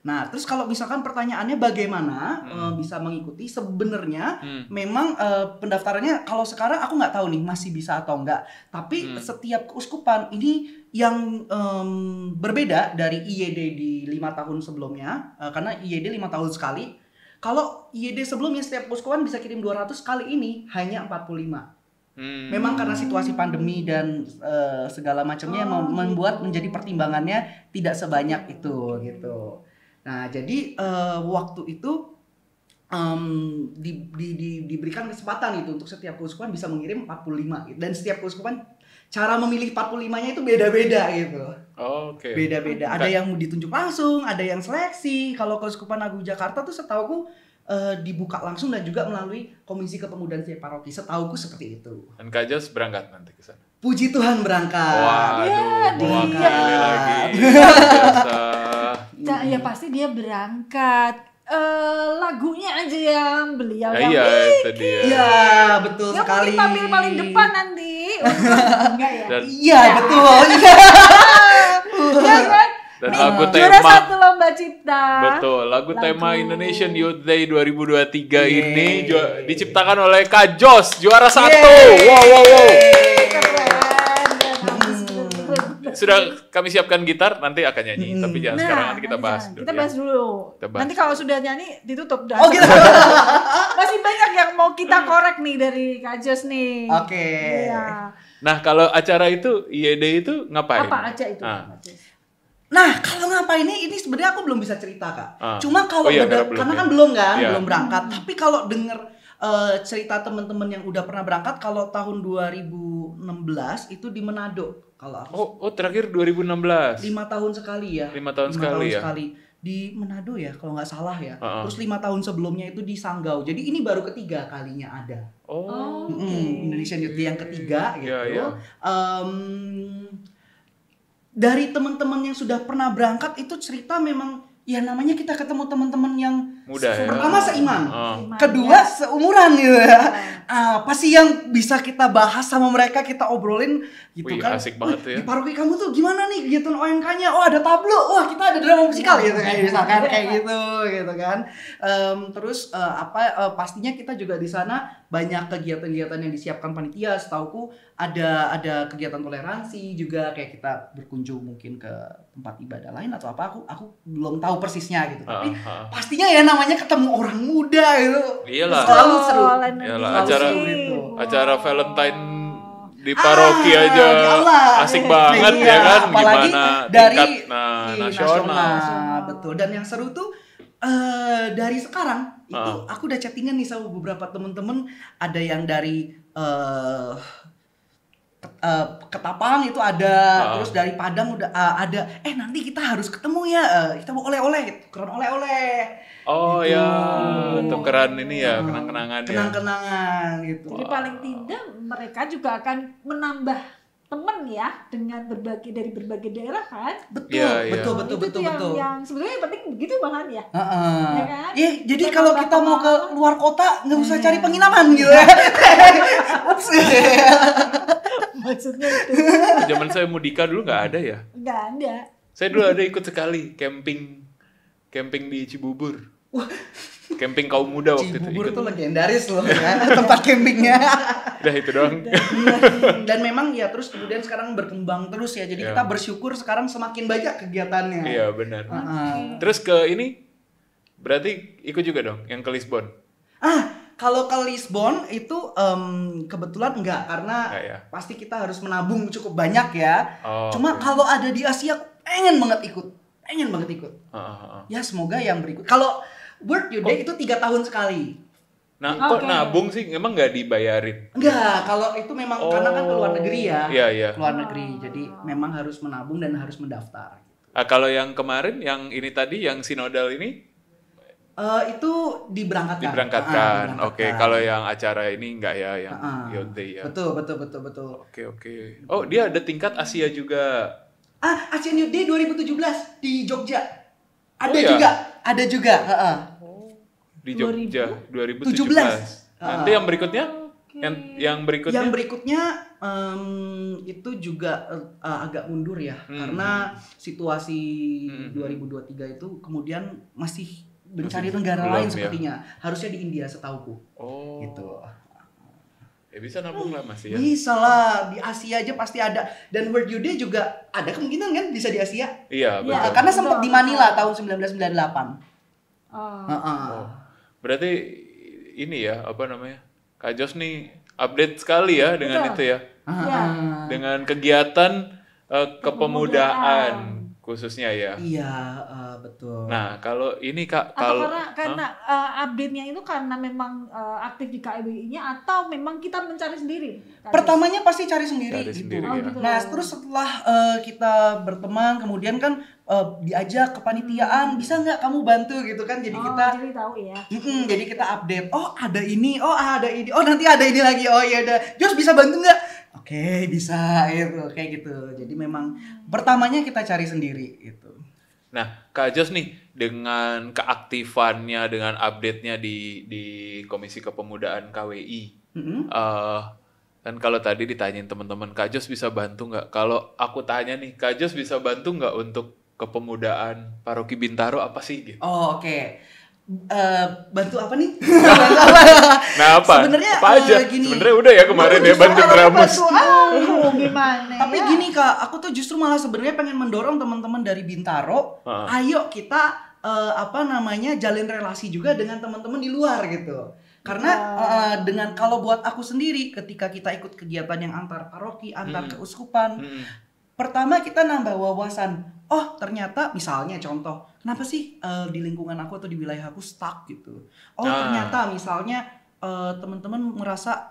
Nah, terus kalau misalkan pertanyaannya bagaimana bisa mengikuti, sebenarnya memang pendaftarannya kalau sekarang aku nggak tahu nih masih bisa atau enggak. Tapi setiap keuskupan ini yang berbeda dari IYD di 5 tahun sebelumnya, karena IYD 5 tahun sekali. Kalau IYD sebelumnya setiap keuskupan bisa kirim 200, kali ini hanya 45. Memang karena situasi pandemi dan segala macamnya membuat menjadi pertimbangannya tidak sebanyak itu gitu. Nah jadi waktu itu diberikan kesempatan itu untuk setiap keuskupan bisa mengirim 45 dan setiap keuskupan cara memilih 45-nya itu beda-beda gitu. Beda-beda. Ada yang ditunjuk langsung, ada yang seleksi. Kalau Keuskupan Agung Jakarta tuh setauku dibuka langsung dan juga melalui Komisi Kepemudaan setiap paroki. Setauku seperti itu. Dan Kak Jos berangkat nanti ke sana. Puji Tuhan berangkat. Waduh, mewakili lagi. Ya pasti dia berangkat. Lagunya aja yang beliau yang itu dia. Iya, betul ya, sekali. Mungkin tampil paling depan nanti. Enggak ya? Iya, betul. Iya kan? Dan lagu juara tema 1 lomba cipta. Betul, lagu tema Indonesian Youth Day 2023 ini diciptakan oleh Kak Jos, juara 1. Wow. Sudah kami siapkan gitar, nanti akan nyanyi. Tapi jangan sekarang, nanti kita bahas dulu. Kita bahas dulu. Nanti kalau sudah nyanyi, ditutup. Gitu. Masih banyak yang mau kita korek nih dari Kak Jos nih. Oke. Iya. Nah, kalau acara itu, IYD itu ngapain? Apa aja itu? Nah, kalau ngapain ini sebenarnya aku belum bisa cerita, Kak. Cuma kalau karena kan belum berangkat. Tapi kalau dengar cerita teman-teman yang udah pernah berangkat, kalau tahun 2016 itu di Manado. Kalau aku terakhir 2016. 5 tahun sekali ya. 5 tahun sekali. Di Manado ya, kalau nggak salah ya. Terus 5 tahun sebelumnya itu di Sanggau. Jadi ini baru ketiga kalinya ada. Indonesian Youth Day yang ketiga gitu. Dari teman-teman yang sudah pernah berangkat itu cerita memang ya namanya kita ketemu teman-teman yang muda, pertama seiman, kedua seumuran gitu ya. Apa sih yang bisa kita bahas sama mereka, kita obrolin gitu kan. Asik banget ya. Di paroki kamu tuh gimana nih kegiatan OMK-nya? Oh, ada tablo. Wah, kita ada drama musikal gitu kayak misalkan kayak gitu kan. Terus pastinya kita juga di sana banyak kegiatan-kegiatan yang disiapkan panitia. Setauku ada kegiatan toleransi juga, kayak kita berkunjung mungkin ke tempat ibadah lain atau apa, aku belum tahu persisnya gitu. Tapi pastinya ya namanya ketemu orang muda gitu. Iyalah. Selalu seru. Iyalah, acara Valentine di paroki aja asik banget ya kan, gimana tingkat nasional. Betul. Dan yang seru tuh dari sekarang itu aku udah chattingan nih sama beberapa temen-temen, ada yang dari Ketapang itu ada, terus dari Padang udah ada. Nanti kita harus ketemu ya, kita mau oleh-oleh, tukeran oleh-oleh. Oh gitu. Ya, tukeran ini ya, kenang-kenangan ya. Kenang-kenangan gitu. Jadi paling tidak mereka juga akan menambah temen ya dengan dari berbagai daerah kan. Betul, betul. Yang sebenarnya yang penting begitu Bang ya. Ya kan? Iya, jadi kalau kita mau ke luar kota nggak usah cari penginapan gitu ya. Maksudnya itu. Zaman saya Mudika dulu nggak ada ya? Nggak ada. Saya dulu ada ikut sekali camping di Cibubur. Camping kaum muda waktu itu. Cibubur tuh legendaris loh ya, tempat campingnya. Udah itu doang. Dan memang ya terus kemudian sekarang berkembang terus ya. Jadi kita bersyukur sekarang semakin banyak kegiatannya. Iya benar. Terus ke ini berarti ikut juga dong yang ke Lisbon? Kalau ke Lisbon itu kebetulan enggak, karena pasti kita harus menabung cukup banyak ya. Cuma kalau ada di Asia pengen banget ikut. Ya semoga yang berikut. Kalau World Youth Day itu 3 tahun sekali. Nah, kok nabung sih? Emang nggak dibayarin? Enggak, kalau itu memang karena kan ke luar negeri ya. Iya. Luar negeri, jadi memang harus menabung dan harus mendaftar. Kalau yang kemarin, yang ini tadi, yang sinodal ini? Itu diberangkatkan. Oke. Kalau yang acara ini enggak ya, yang Youth Day ya? Betul. Oke. Oh, dia ada tingkat Asia juga. Asian Youth Day 2017 di Jogja. Ada juga. Di Jogja 2017. Nanti yang berikutnya? Yang berikutnya itu juga agak mundur ya, karena situasi 2023 itu kemudian masih mencari negara lain sepertinya. Harusnya di India setauku. Gitu. Ya bisa nabung lah masih ya. Bisa lah, di Asia aja pasti ada. Dan World Youth Day juga ada kemungkinan kan bisa di Asia. Iya, betul. Karena sempat di Manila tahun 1998. Berarti ini ya, apa namanya? Kak Jos nih update sekali ya dengan itu ya. Dengan kegiatan kepemudaan khususnya ya. Iya, betul. Nah, kalau ini Kak, karena update-nya itu karena memang aktif di KBI-nya atau memang kita mencari sendiri? Pertamanya pasti cari sendiri gitu. Gitu. Nah, terus setelah kita berteman, kemudian kan diajak kepanitiaan, bisa nggak kamu bantu gitu kan? Jadi kita jadi tahu ya. Jadi kita update. Oh, ada ini. Oh, nanti ada ini lagi. Oh, ya udah. Jos bisa bantu nggak? Oke, bisa gitu, kayak gitu. Jadi memang pertamanya kita cari sendiri gitu. Nah, Kak Jos nih dengan keaktifannya, dengan update-nya di Komisi Kepemudaan KWI, kan kalau tadi ditanyain teman-teman, Kak Jos bisa bantu nggak? Kalau aku tanya nih, Kak Jos bisa bantu nggak untuk kepemudaan Paroki Bintaro apa sih? Gitu. Oke. Bantu apa nih? Nah apa? Sebenarnya apa aja? Sebenarnya udah ya kemarin ya bantu Dramus. Gimana? Tapi gini Kak, aku tuh justru malah sebenarnya pengen mendorong teman-teman dari Bintaro, ayo kita jalin relasi juga dengan teman-teman di luar gitu. Karena dengan kalau buat aku sendiri, ketika kita ikut kegiatan yang antar paroki, antar keuskupan, pertama kita nambah wawasan. Oh ternyata misalnya contoh, kenapa sih di lingkungan aku atau di wilayah aku stuck gitu. Oh ternyata misalnya teman-teman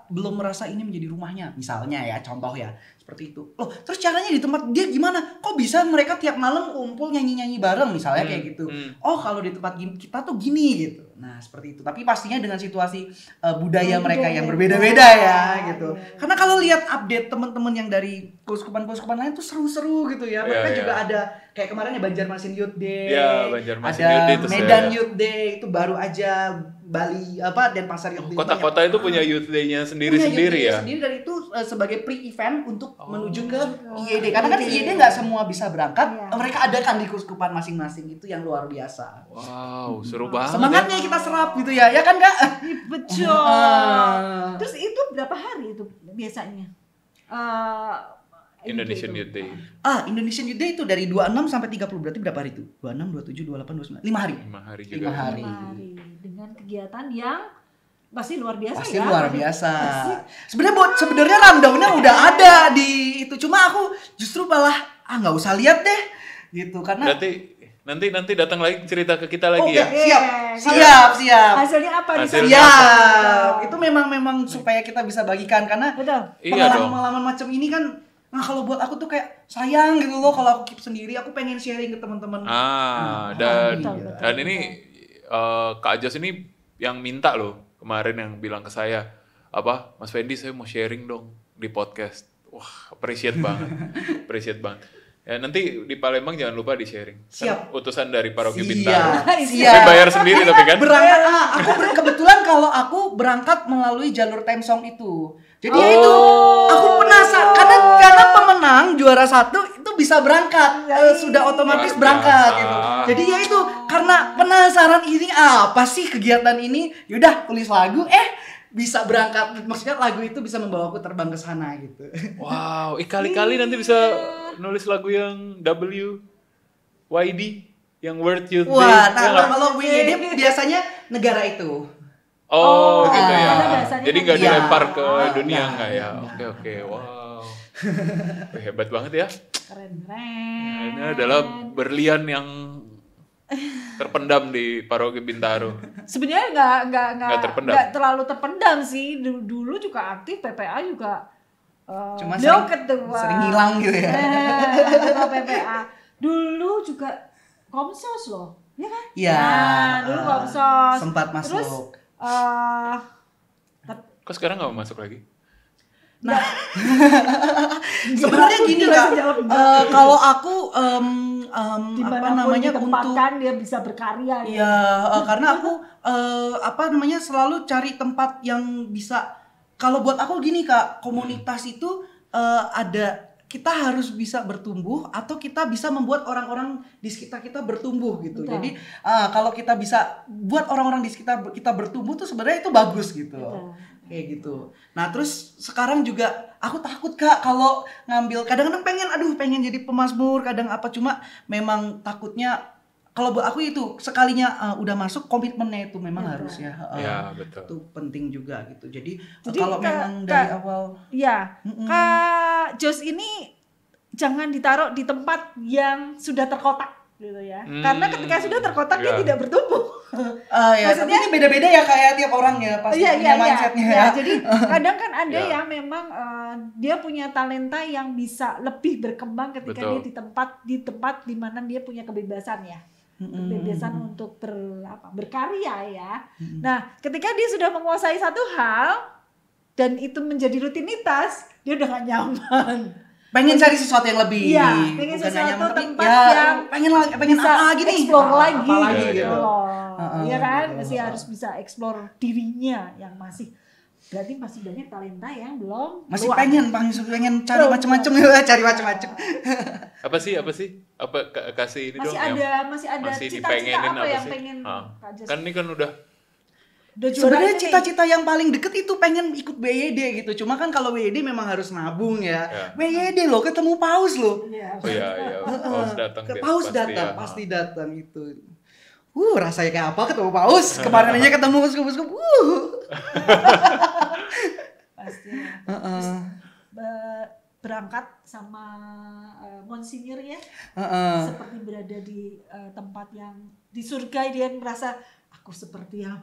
belum merasa ini menjadi rumahnya. Misalnya ya contoh ya seperti itu. Loh terus caranya di tempat dia gimana? Kok bisa mereka tiap malam kumpul nyanyi-nyanyi bareng misalnya kayak gitu. Oh kalau di tempat kita tuh gini gitu. Nah seperti itu. Tapi pastinya dengan situasi budaya mereka yang berbeda-beda ya gitu. Karena kalau lihat update teman-teman yang dari keuskupan-keuskupan lain tuh seru-seru gitu ya. Mereka juga ada kayak kemarin ya Banjarmasin Youth Day. Banjarmasin ada Youth Day itu Medan Youth Day itu baru aja. Bali Denpasar Youth Day. Kota-kota itu punya Youth Day-nya sendiri-sendiri ya. Sendiri dan itu sebagai pre-event untuk menuju ke IED. Karena kan IED nggak semua bisa berangkat. Mereka adakan di keuskupan masing-masing, itu yang luar biasa. Wow, seru banget. Semangatnya kita serap gitu ya. Ya kan Kak? Betul. Terus itu berapa hari itu biasanya? Indonesian Youth Day. Indonesian Youth Day itu dari 26 sampai 30, berarti berapa hari itu? 26, 27, 28, 29, 5 hari. 5 hari juga. 5 hari. Dengan kegiatan yang pasti luar biasa. Pasti luar biasa. Sebenarnya rundown-nya udah ada di itu, cuma aku justru malah nggak usah lihat deh gitu karena nanti datang lagi cerita ke kita lagi ya. Siap. Hasilnya apa? Siap. Itu memang supaya kita bisa bagikan karena pengalaman macam ini kan. Nah kalau buat aku tuh kayak sayang gitu loh kalau aku keep sendiri, aku pengen sharing ke teman-teman. Dan ini Kak Jos ini yang minta loh kemarin, yang bilang ke saya, Mas Fendi saya mau sharing dong di podcast. Wah, appreciate banget. Ya, nanti di Palembang jangan lupa di sharing. Siap. Kan utusan dari Paroki Bintaro. Siap. Tapi bayar sendiri tapi kan. Kebetulan kalau aku berangkat melalui jalur Temsong itu. Jadi itu aku penasaran karena pemenang juara 1 itu bisa berangkat, sudah otomatis berangkat gitu. Jadi ya itu karena penasaran ini apa sih kegiatan ini, yaudah tulis lagu bisa berangkat, maksudnya lagu itu bisa membawa aku terbang ke sana gitu. Wow, kali-kali nanti bisa nulis lagu yang WYD, yang World Youth Day. Wah, kalau WYD biasanya negara itu. Gitu ya. Jadi nggak dilempar ke dunia nggak ya? Oke, wow. Hebat banget ya. Keren. Ini adalah berlian yang terpendam di Paroki Bintaro. Sebenarnya nggak terlalu terpendam sih. Dulu juga aktif, PPA juga. Cuma sering hilang gitu ya. PPA. Dulu juga Komsos loh, ya kan? Iya. Dulu Komsos. Sempat masuk. Terus kok sekarang nggak masuk lagi? Nah, sebenarnya gini Kak, kalau aku untuk dia bisa berkarya. Iya, karena aku selalu cari tempat yang bisa. Kalau buat aku gini Kak, komunitas itu kita harus bisa bertumbuh atau kita bisa membuat orang-orang di sekitar kita bertumbuh gitu. Betul. Jadi kalau kita bisa buat orang-orang di sekitar kita bertumbuh tuh sebenarnya itu bagus gitu. Betul. Kayak gitu. Nah terus sekarang juga aku takut Kak kalau ngambil, kadang-kadang pengen jadi pemazmur, kadang cuma memang takutnya kalau buat aku itu sekalinya udah masuk komitmennya itu memang harus ya. Betul. Itu penting juga gitu. Jadi kalau memang dari awal. Iya. Kak Jos ini jangan ditaruh di tempat yang sudah terkotak gitu ya. Karena ketika sudah terkotak dia tidak bertumbuh. Maksudnya ini beda-beda ya kayak tiap orang ya pasti punya mindsetnya ya. Jadi kadang kan ada yang memang dia punya talenta yang bisa lebih berkembang ketika dia di tempat di mana dia punya kebebasan ya. Kebebasan untuk berkarya ya. Nah, ketika dia sudah menguasai satu hal dan itu menjadi rutinitas, dia udah gak nyaman. Pengen cari sesuatu yang lebih. Iya, pengen sesuatu tempat yang pengen apa lagi nih? Explore lagi gitu loh. Iya kan? Masih harus bisa explore dirinya yang masih banyak talenta yang belum masih pengen cari macam-macam ya, cari macam-macam. Apa sih? Kasih ini masih dong. Masih ada cita-cita apa yang pengen kan ini kan udah sebenarnya cita-cita yang paling deket itu pengen ikut WYD gitu. Cuma kan kalau WYD memang harus nabung ya. WYD loh, ketemu Paus loh. Iya. Paus datang, pasti datang itu. Rasanya kayak apa ketemu Paus? Kemarin aja ketemu uskup-uskup. Pasti. Berangkat sama Monsinyur ya. Seperti berada di tempat yang di surga, dia merasa aku seperti yang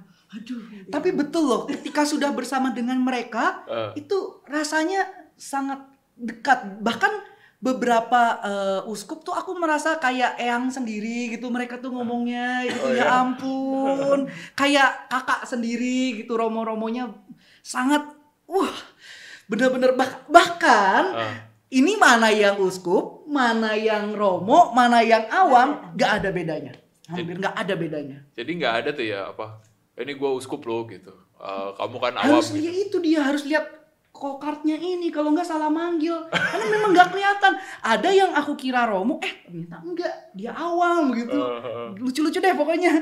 Tapi betul loh, ketika sudah bersama dengan mereka itu rasanya sangat dekat. Bahkan beberapa uskup tuh aku merasa kayak eyang sendiri gitu, mereka tuh ngomongnya gitu. Ya ampun, kayak kakak sendiri gitu, romo-romonya sangat bener-bener bahkan ini mana yang uskup, mana yang romo, mana yang awam, gak ada bedanya. Hampir gak ada bedanya. Jadi gak ada tuh ya ini gue uskup loh gitu. Kamu kan awam. Harus lihat itu, dia harus lihat kokartnya ini, kalau nggak salah manggil. Karena memang nggak kelihatan. Ada yang aku kira romo, ternyata enggak, dia awam gitu. Lucu-lucu deh pokoknya.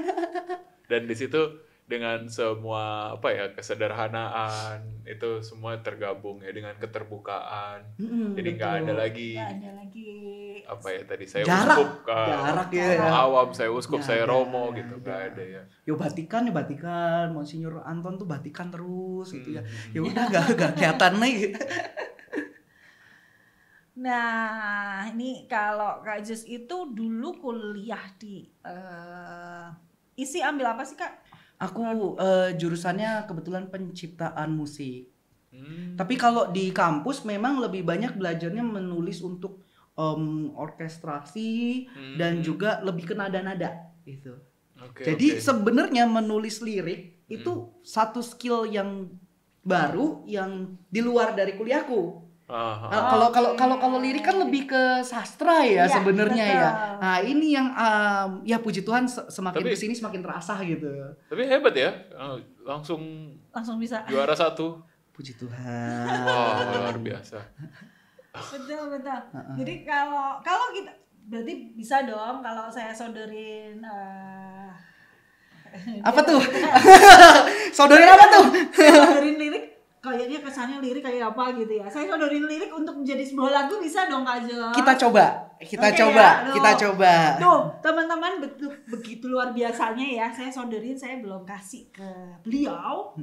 Dan di situ dengan semua apa ya, kesederhanaan itu semua tergabung ya, dengan keterbukaan. Jadi nggak ada lagi apa ya tadi, saya jarak, uskup jarak ya. awam, saya uskup, saya romo gitu, nggak ada ya. Yo Vatikan, Monsinyur Anton tuh Vatikan terus gitu ya. Ya udah nggak kelihatan lagi. Nah, ini kalau Kak Jess itu dulu kuliah di isi ambil apa sih, Kak? Aku jurusannya kebetulan penciptaan musik. Tapi kalau di kampus memang lebih banyak belajarnya menulis untuk orkestrasi dan juga lebih ke nada-nada gitu. Jadi sebenarnya menulis lirik itu satu skill yang baru yang di luar dari kuliahku. Kalau lirik kan lebih ke sastra ya sebenarnya ya. Nah ini yang ya puji Tuhan semakin kesini semakin terasa gitu. Tapi hebat ya, langsung bisa juara 1. Puji Tuhan. Wow, luar biasa. Betul. Jadi kalau kita berarti bisa dong kalau saya sodorin apa tuh? Sodorin apa tuh? Sodorin lirik. Kayaknya kesannya lirik kayak apa gitu ya. Saya sodorin lirik untuk menjadi sebuah lagu bisa dong Kak Jo? Kita coba. Tuh, teman-teman begitu luar biasanya ya. Saya sodorin, saya belum kasih ke beliau.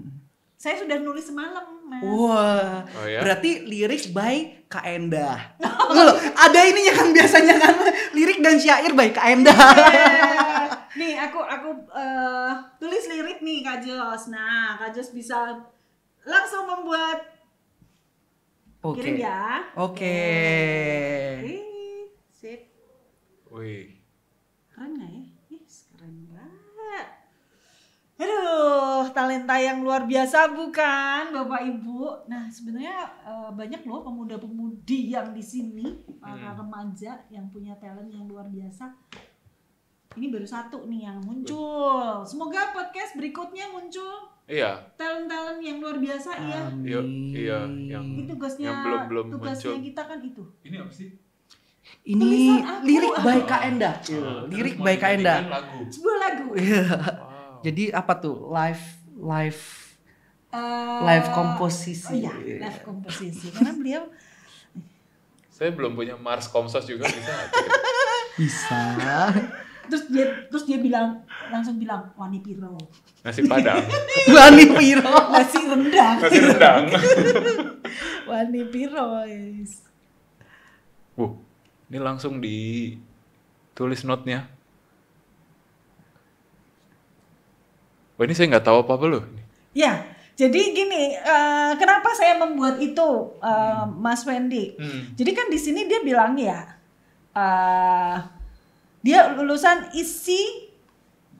Saya sudah nulis semalam, Mas. Wah. Oh, ya? Berarti lirik by Kak Endah. Loh, ada ininya kan biasanya kan lirik dan syair by Kak Endah. Nih, aku tulis lirik nih Kak Jos. Nah, Kak Jos bisa langsung membuat kirim ya. Oke. Sip. Wih. Keren gak ya? Yes, keren banget. Aduh, talenta yang luar biasa bukan Bapak Ibu. Nah, sebenarnya banyak loh pemuda-pemudi yang di sini, para remaja yang punya talent yang luar biasa. Ini baru satu nih yang muncul. Semoga podcast berikutnya muncul. Iya. Talent-talent yang luar biasa ya. Iya, yang tugasnya belum tugasnya muncul. Kita kan itu. Ini apa sih? Ini lirik by Kak Endah. Lirik by Kak Endah. Sebuah lagu. Wow. Jadi apa tuh? Live komposisi. Oh iya, live komposisi. Karena beliau saya belum punya Mars Komsos juga, bisa nggak? Bisa. Terus dia langsung bilang wani piro. Nasi Padang. Wani piro. Nasi rendang. Wani piro. Yes. Ini langsung ditulis note-nya. Wah, ini saya nggak tahu apa-apa loh. Ya, jadi gini, kenapa saya membuat itu, Mas Wendy? Jadi kan di sini dia bilang ya, dia lulusan ISI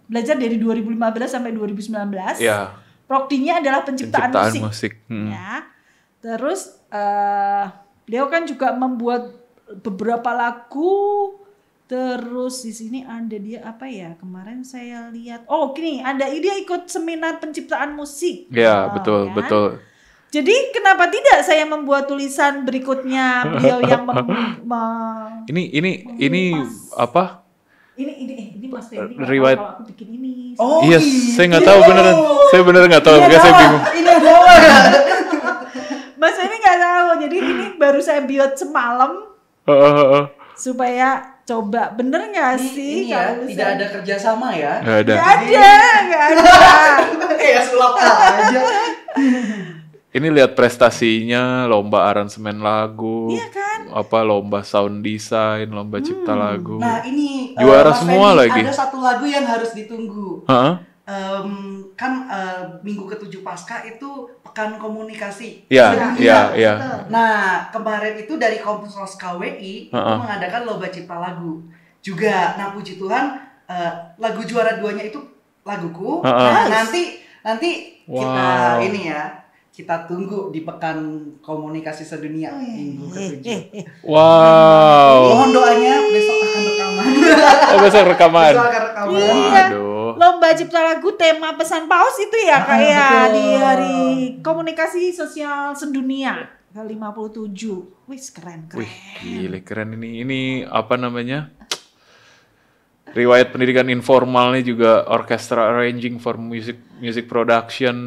belajar dari 2015 sampai 2019. Ya. Prodinya adalah penciptaan musik. Ya. Terus beliau kan juga membuat beberapa lagu. Terus di sini ada dia apa ya? Kemarin saya lihat. Oh, gini, dia ikut seminar penciptaan musik. Ya, betul. Jadi kenapa tidak saya membuat tulisan berikutnya beliau yang ini apa? Ini Mas Fendi riwayat kalau aku bikin ini. Oh iya, saya nggak tahu beneran. Saya beneran nggak tahu, makanya saya bingung. Ini doang ya. Mas Fendi nggak tahu. Jadi ini baru saya buat semalam. Supaya coba bener nggak sih? Ini ya, tidak ada kerjasama ya? Nggak ada. Nggak ada. Kayak sulap aja. Ini lihat prestasinya, lomba aransemen lagu, iya kan? apa lomba sound design, lomba cipta lagu. Nah ini juara semua lagi. Ada satu lagu yang harus ditunggu. Kan minggu ke-7 Pasca itu pekan komunikasi. Iya. Nah kemarin itu dari Kompos KWI itu mengadakan lomba cipta lagu juga. Nah puji Tuhan lagu juara 2-nya itu laguku. Nah nanti kita ini ya. Kita tunggu di pekan komunikasi sedunia minggu ke-7. Wow. Mohon doanya besok akan rekaman. Besok rekaman. Waduh. Lomba cipta lagu tema pesan paus itu ya kayak di hari komunikasi sosial sedunia ke-57. Wih, keren. Wih, gile keren ini. Ini apa namanya? riwayat pendidikan informalnya juga orchestra arranging for music production.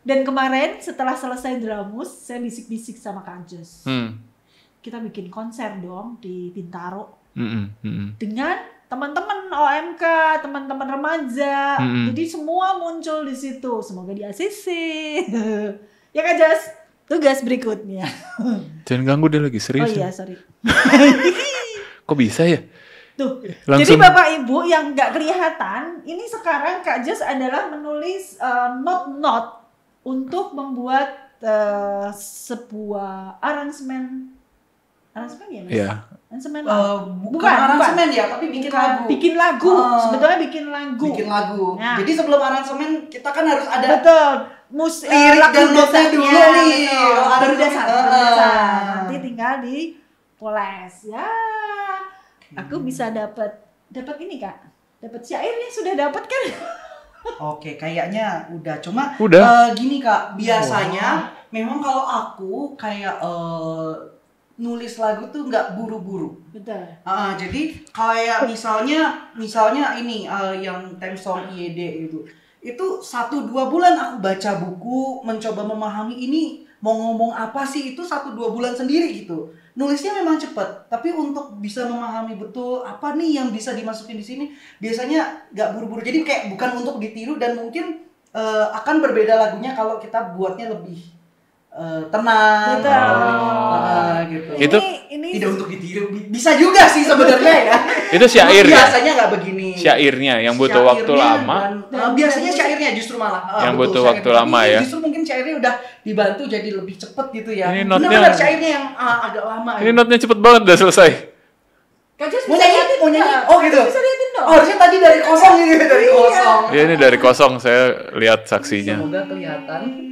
Dan kemarin setelah selesai Dramus, saya bisik-bisik sama Kak Jos. Kita bikin konser dong di Bintaro. Dengan teman-teman OMK, teman-teman remaja. Jadi semua muncul di situ. Semoga di ACC. Ya Kak Jos, tugas berikutnya. Jangan ganggu, dia lagi serius. Oh iya, sorry. Kok bisa ya? Tuh, langsung. jadi Bapak Ibu yang nggak kelihatan, ini sekarang Kak Jos adalah menulis not untuk membuat sebuah aransemen ya Mas? Iya. Aransemen bukan aransemen ya, tapi bikin lagu. Bikin lagu, sebetulnya bikin lagu. Bikin lagu. Nah. Jadi sebelum aransemen kita kan harus ada betul. Lirik dan notnya dulu nih. Baru dasar. Nanti tinggal dipoles ya. Aku bisa dapat ini Kak. Dapat syairnya sudah dapat kan? Oke, kayaknya udah. Cuma gini Kak, biasanya memang kalau aku kayak nulis lagu tuh nggak buru-buru. Betul. Jadi kayak misalnya ini yang theme song IED gitu. Itu 1-2 bulan aku baca buku, mencoba memahami ini mau ngomong apa sih, itu 1-2 bulan sendiri gitu. Nulisnya memang cepet, tapi untuk bisa memahami betul apa nih yang bisa dimasukin di sini, biasanya nggak buru-buru. Jadi kayak bukan untuk ditiru, dan mungkin akan berbeda lagunya kalau kita buatnya lebih tenang. Gitu. Itu ini tidak untuk ditiru, bisa juga sih sebenarnya ya. Itu syair. Biasanya nggak begini. Syairnya yang butuh waktu lama. Biasanya syairnya justru malah. Yang butuh waktu lama ya. Justru mungkin syairnya udah dibantu jadi lebih cepet gitu ya. Ini notnya. Benar syairnya yang agak lama. Ini notnya cepet banget udah selesai. Mau nyanyi? Oh gitu. Bisa liatin dong. Harusnya tadi dari kosong ini, dari kosong. Iya, ini dari kosong, saya lihat saksinya. Semoga kelihatan.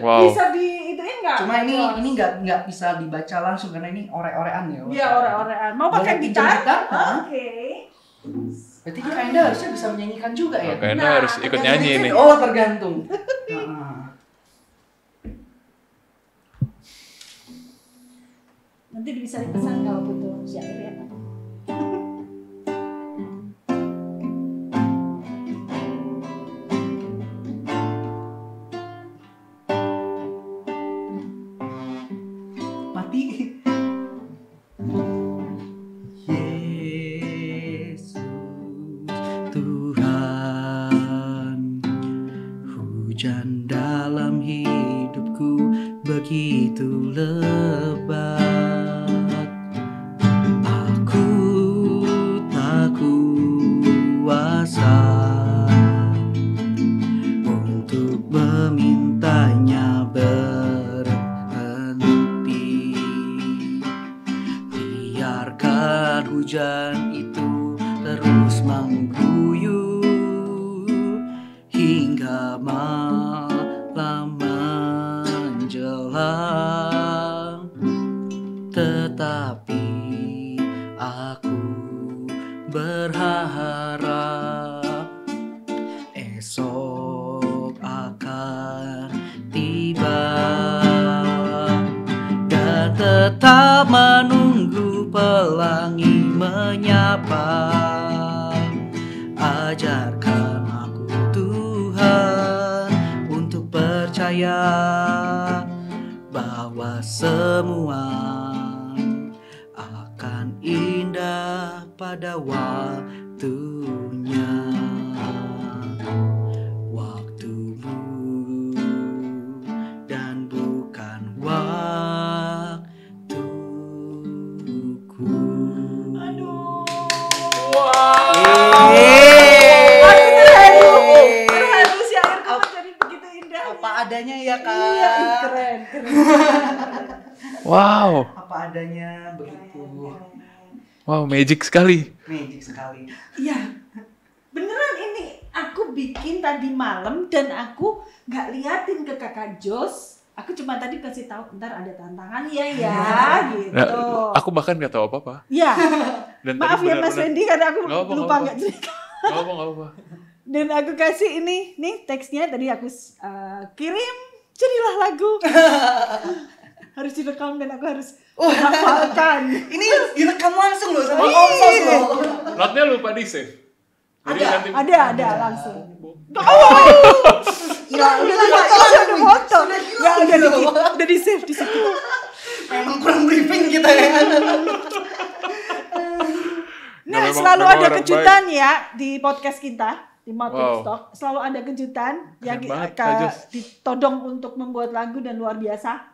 Wow. Bisa ituin nggak? Cuma ini nggak bisa dibaca langsung karena ini ore-orean ya. Iya, ore-orean. Mau pakai gitar? Oke. Berarti Kainda harusnya bisa menyanyikan juga ya? Kainda harus ikut nyanyi ini. Oh, tergantung. Nanti bisa dipesan kalau butuh syair ya. Hujan dalam hidupku begitu lebat. Aku tak kuasa untuk memintanya berhenti. Biarkan hujan itu terus mengguyur hingga malam menjelang, tetapi aku berharap esok akan tiba dan tetap menunggu pelangi menyapa. Ajarkan aku Tuhan untuk percaya bahwa semua akan indah pada waktunya. Waktumu dan bukan waktuku. Aduh. Wow. Terharu syair kamu jadi begitu indah. Apa adanya ya Kak. Iya, keren. Wow. Apa adanya begitu. Wow, magic sekali. Magic sekali. Iya. Beneran ini aku bikin tadi malam dan aku nggak liatin ke Kakak Jos. Aku cuma tadi kasih tahu ntar ada tantangan ya gitu. Nah, aku bahkan nggak tahu apa-apa. Iya. Dan maaf ya Mas Wendy karena aku lupa nggak cerita. Gak apa. Dan aku kasih nih teksnya tadi aku kirim, jadilah lagu. Harus direkam dan aku harus hafalkan. Ini direkam langsung loh sama Om Sos loh. Notnya lupa di save. Ada langsung. Ya udah foto. Ya udah di save di situ. Memang kurang briefing kita ya. Nah, selalu ada kejutan ya di podcast kita. Di Motif Talk selalu ada kejutan yang ditodong untuk membuat lagu dan luar biasa.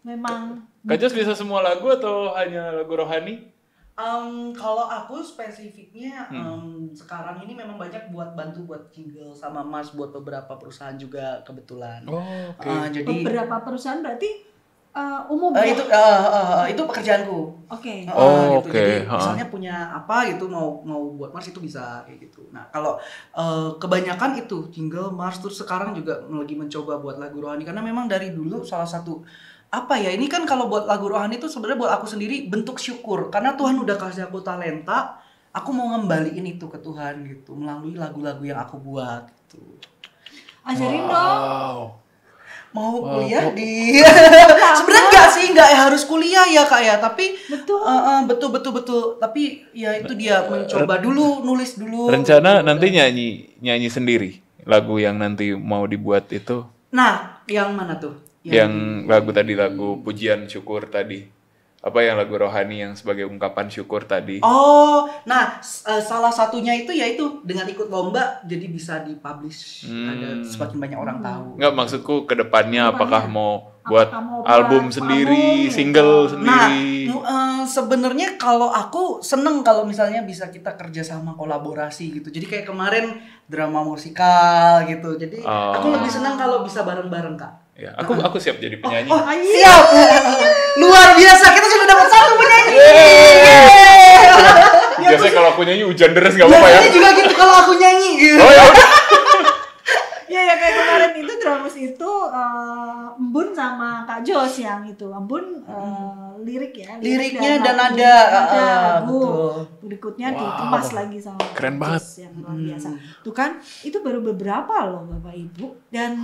Memang Kak Jos bisa semua lagu atau hanya lagu rohani? Kalau aku spesifiknya sekarang ini memang banyak bantu buat jingle sama Mas buat beberapa perusahaan juga kebetulan. Jadi beberapa perusahaan berarti umum ya? Itu pekerjaanku. Oke. Jadi misalnya punya apa gitu mau buat Mars itu bisa kayak gitu. Nah kalau kebanyakan itu jingle Mars, terus sekarang juga lagi mencoba buat lagu rohani karena memang dari dulu salah satu apa ya ini kan kalau buat lagu rohani itu sebenarnya buat aku sendiri bentuk syukur karena Tuhan udah kasih aku talenta, aku mau ngembaliin itu ke Tuhan gitu melalui lagu-lagu yang aku buat gitu. Ajarin dong. Mau kuliah di sebenarnya nggak harus kuliah ya Kak ya, tapi betul tapi ya itu dia mencoba dulu, nulis dulu. Rencana nanti nyanyi sendiri lagu yang nanti mau dibuat itu. Nah, yang mana tuh? Yang lagu pujian syukur tadi. Apa yang lagu rohani yang sebagai ungkapan syukur tadi? Salah satunya itu yaitu dengan ikut lomba jadi bisa dipublish, ada semakin banyak orang tahu. Enggak, maksudku ke depannya apakah mau buat album sendiri, single sendiri? Nah, sebenarnya kalau aku seneng kalau misalnya bisa kita kerja sama kolaborasi gitu. Jadi kayak kemarin drama musikal gitu. Jadi aku lebih senang kalau bisa bareng-bareng Kak. Ya, aku siap jadi penyanyi. Siap. Luar biasa, kita sudah dapat satu penyanyi. Biasanya kalau aku nyanyi hujan deras enggak apa-apa ya. Ini juga gitu kalau aku nyanyi gitu. Oh ya. Ya kayak kemarin itu Dramus itu Embun sama Kak Jos yang itu. Embun liriknya dan ada lagu. Berikutnya dikemas lagi sama keren banget yang luar biasa. Tuh kan itu baru beberapa loh Bapak Ibu dan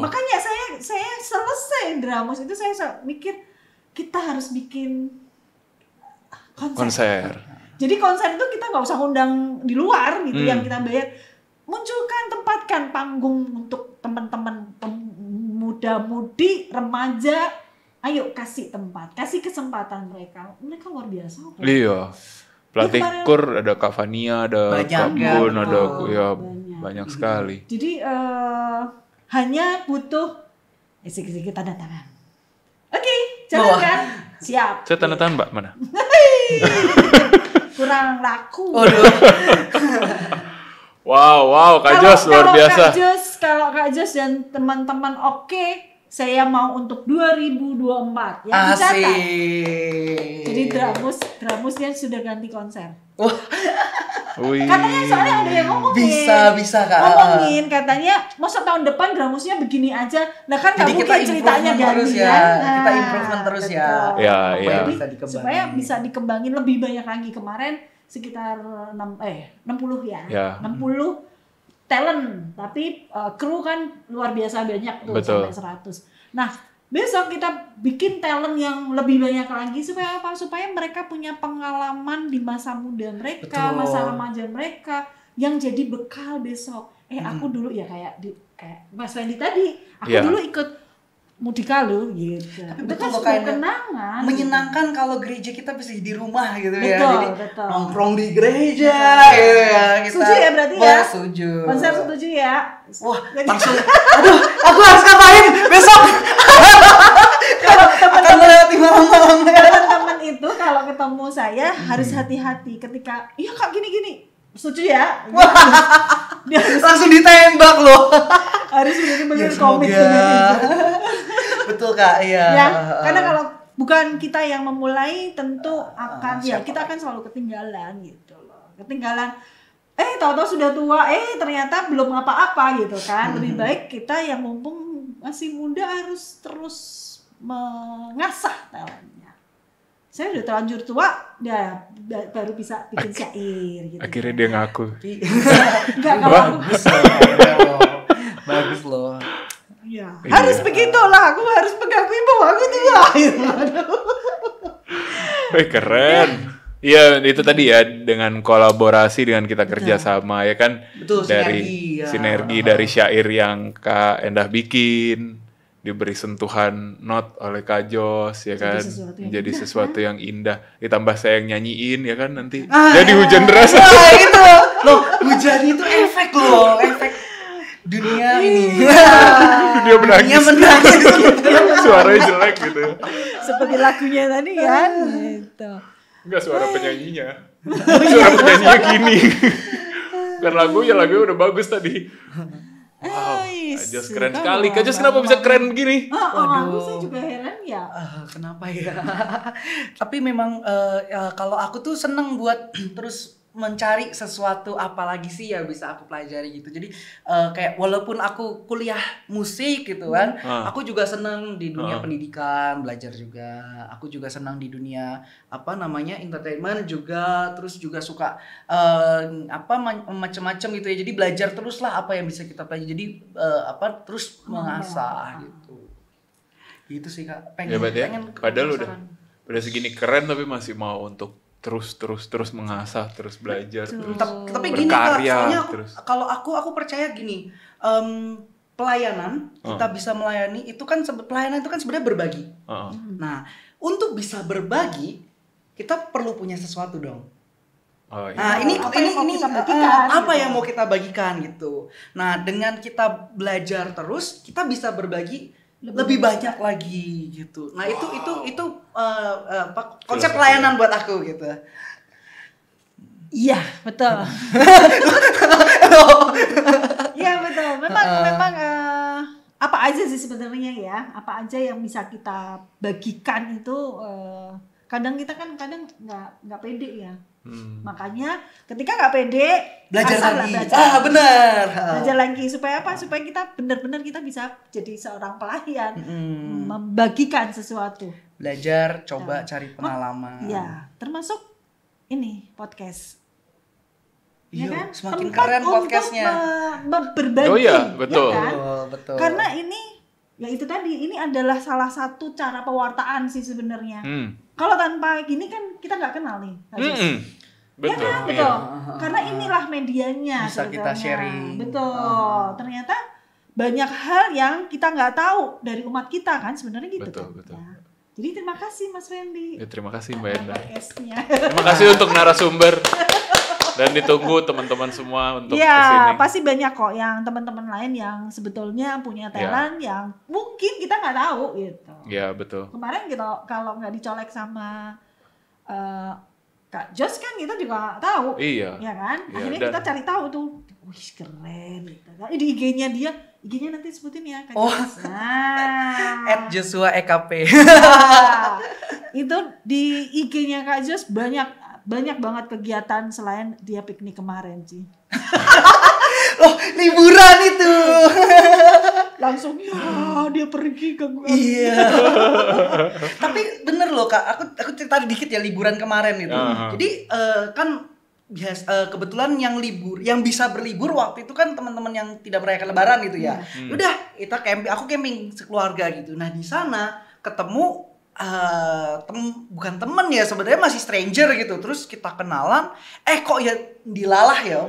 makanya saya selesai Dramus itu saya mikir kita harus bikin konser. Jadi konser itu kita nggak usah undang di luar gitu yang kita bayar. Tempatkan panggung untuk teman-teman muda-mudi, remaja. Ayo kasih tempat, kasih kesempatan mereka luar biasa. Iya. Pelatih kur ada Kak Fania, ada Kak Bun, ada banyak sekali. Jadi hanya butuh sedikit tanda tangan. Oke, jalankan. Siap. Saya tanda tangan Mbak mana? Kurang laku. Wow, Kak Jos luar biasa. Kalau Kak Jos dan teman-teman saya mau untuk 2024 ya dicatat. Jadi Dramusnya sudah ganti konser. Katanya soalnya ada yang ngomongin. Bisa Kak. Ngomongin katanya masa tahun depan Dramusnya begini aja. Nah kan nggak mungkin ceritanya ganti ya. Kita improvement terus ya. Iya. Supaya bisa dikembangin lebih banyak lagi. Kemarin sekitar 60 ya. 60 talent, tapi kru kan luar biasa banyak tuh. Betul. Sampai 100. Nah, besok kita bikin talent yang lebih banyak lagi supaya apa? Supaya mereka punya pengalaman di masa muda mereka, masa remaja mereka yang jadi bekal besok. Aku dulu ya kayak Mas Randy tadi, aku dulu ikut Mudikalu gitu. Tapi betul loh kenangan. Menyenangkan kalau gereja kita bisa di rumah gitu ya. Jadi nongkrong di gereja gitu ya. Setuju ya berarti ya? Setuju. Konser setuju ya? Wah, langsung aku harus ngapain besok? Kalau teman-teman itu kalau ketemu saya harus hati-hati ketika iya Kak gini. Setuju ya? Dia langsung ditembak loh. Harus benar-benar komit dengan itu. Betul Kak, iya. Ya, karena kalau bukan kita yang memulai tentu akan kita akan selalu ketinggalan gitu loh. Ketinggalan tahu-tahu sudah tua, ternyata belum apa-apa gitu kan. Lebih baik kita yang mumpung masih muda harus terus mengasah talentnya. Saya udah terlanjur tua, baru bisa bikin syair gitu. Akhirnya dia ngaku. Enggak bagus loh. Ya, harus begitulah. Aku harus mengakui bahwa aku tua. Keren. Iya, itu tadi ya, dengan kolaborasi dengan kita kerjasama ya kan. Betul, dari sinergi dari syair yang Kak Endah bikin, diberi sentuhan not oleh Kak Jos ya kan, menjadi sesuatu yang indah. Ditambah saya yang nyanyiin ya kan nanti jadi hujan deras. Itu loh, hujan itu efek dunia ini. Dia menangis. Suaranya jelek gitu. Seperti lagunya tadi kan. Gitu. Enggak, suara penyanyinya. Suara penyanyinya gini. Kan lagunya udah bagus tadi. Wow, Kak Jos keren sekali. Kak Jos kenapa bisa keren begini? Waduh, saya juga heran ya. Kenapa ya? Tapi memang kalau aku tuh seneng buat terus mencari sesuatu apalagi sih ya bisa aku pelajari gitu. Jadi kayak walaupun aku kuliah musik gitu kan, aku juga seneng di dunia pendidikan, belajar juga. Aku juga senang di dunia entertainment juga, terus juga suka macam-macam gitu ya. Jadi belajar terus lah apa yang bisa kita pelajari. Jadi terus mengasah gitu. Gitu sih Kak. Pengen padahal udah segini keren tapi masih mau untuk terus mengasah, terus belajar, terus tapi gini Kak, soalnya kalau aku percaya gini, pelayanan kita bisa melayani itu kan pelayanan itu kan sebenarnya berbagi. Nah, untuk bisa berbagi kita perlu punya sesuatu dong. Nah, ini apa yang mau kita bagikan gitu. Nah, dengan kita belajar terus kita bisa berbagi lebih banyak lagi gitu. Nah, itu konsep pelayanan buat aku gitu. Iya, betul. Iya, betul. Memang apa aja sih sebenarnya ya? Apa aja yang bisa kita bagikan itu kadang kita kan nggak pede ya. Makanya ketika nggak pede belajar lagi. Benar. Belajar lagi supaya apa? Supaya kita benar-benar kita bisa jadi seorang pelayan, membagikan sesuatu. Belajar, coba cari pengalaman. Ya, termasuk ini podcast. Iya, ya kan? semakin Tempat keren podcastnya. Berbagi. Oh iya, betul. Ya kan? Betul. Karena ya itu tadi, ini adalah salah satu cara pewartaan sih sebenarnya. Kalau tanpa gini kan kita nggak kenal nih. Betul. Ya kan? Betul. Karena inilah medianya. Bisa kita sharing. Betul. Ternyata banyak hal yang kita nggak tahu dari umat kita kan sebenarnya gitu. Betul. Ya. Jadi terima kasih Mas Randy. Ya, terima kasih Mbak Endah. Terima kasih untuk narasumber. Dan ditunggu teman-teman semua untuk kesini. Pasti banyak kok yang teman-teman lain yang sebetulnya punya talent yang mungkin kita nggak tahu gitu. Iya, betul. Kemarin kita kalau nggak dicolek sama Kak Jos kan kita juga tahu. Iya. Ya kan? Akhirnya kita cari tahu tuh. Wih, keren gitu. Di IG-nya IG-nya nanti sebutin ya Kak Jos. @Joshua EKP. Itu di IG-nya Kak Jos banyak banget kegiatan selain dia piknik kemarin sih. Loh, liburan itu. Langsung dia pergi ke gua. Iya. Tapi bener loh Kak, aku cerita dikit ya liburan kemarin itu. Jadi kan kebetulan yang bisa berlibur waktu itu kan teman-teman yang tidak merayakan Lebaran gitu ya. Udah, aku camping sekeluarga gitu. Nah, di sana ketemu bukan temen ya, sebenarnya masih stranger gitu. Terus kita kenalan, kok ya dilalah ya.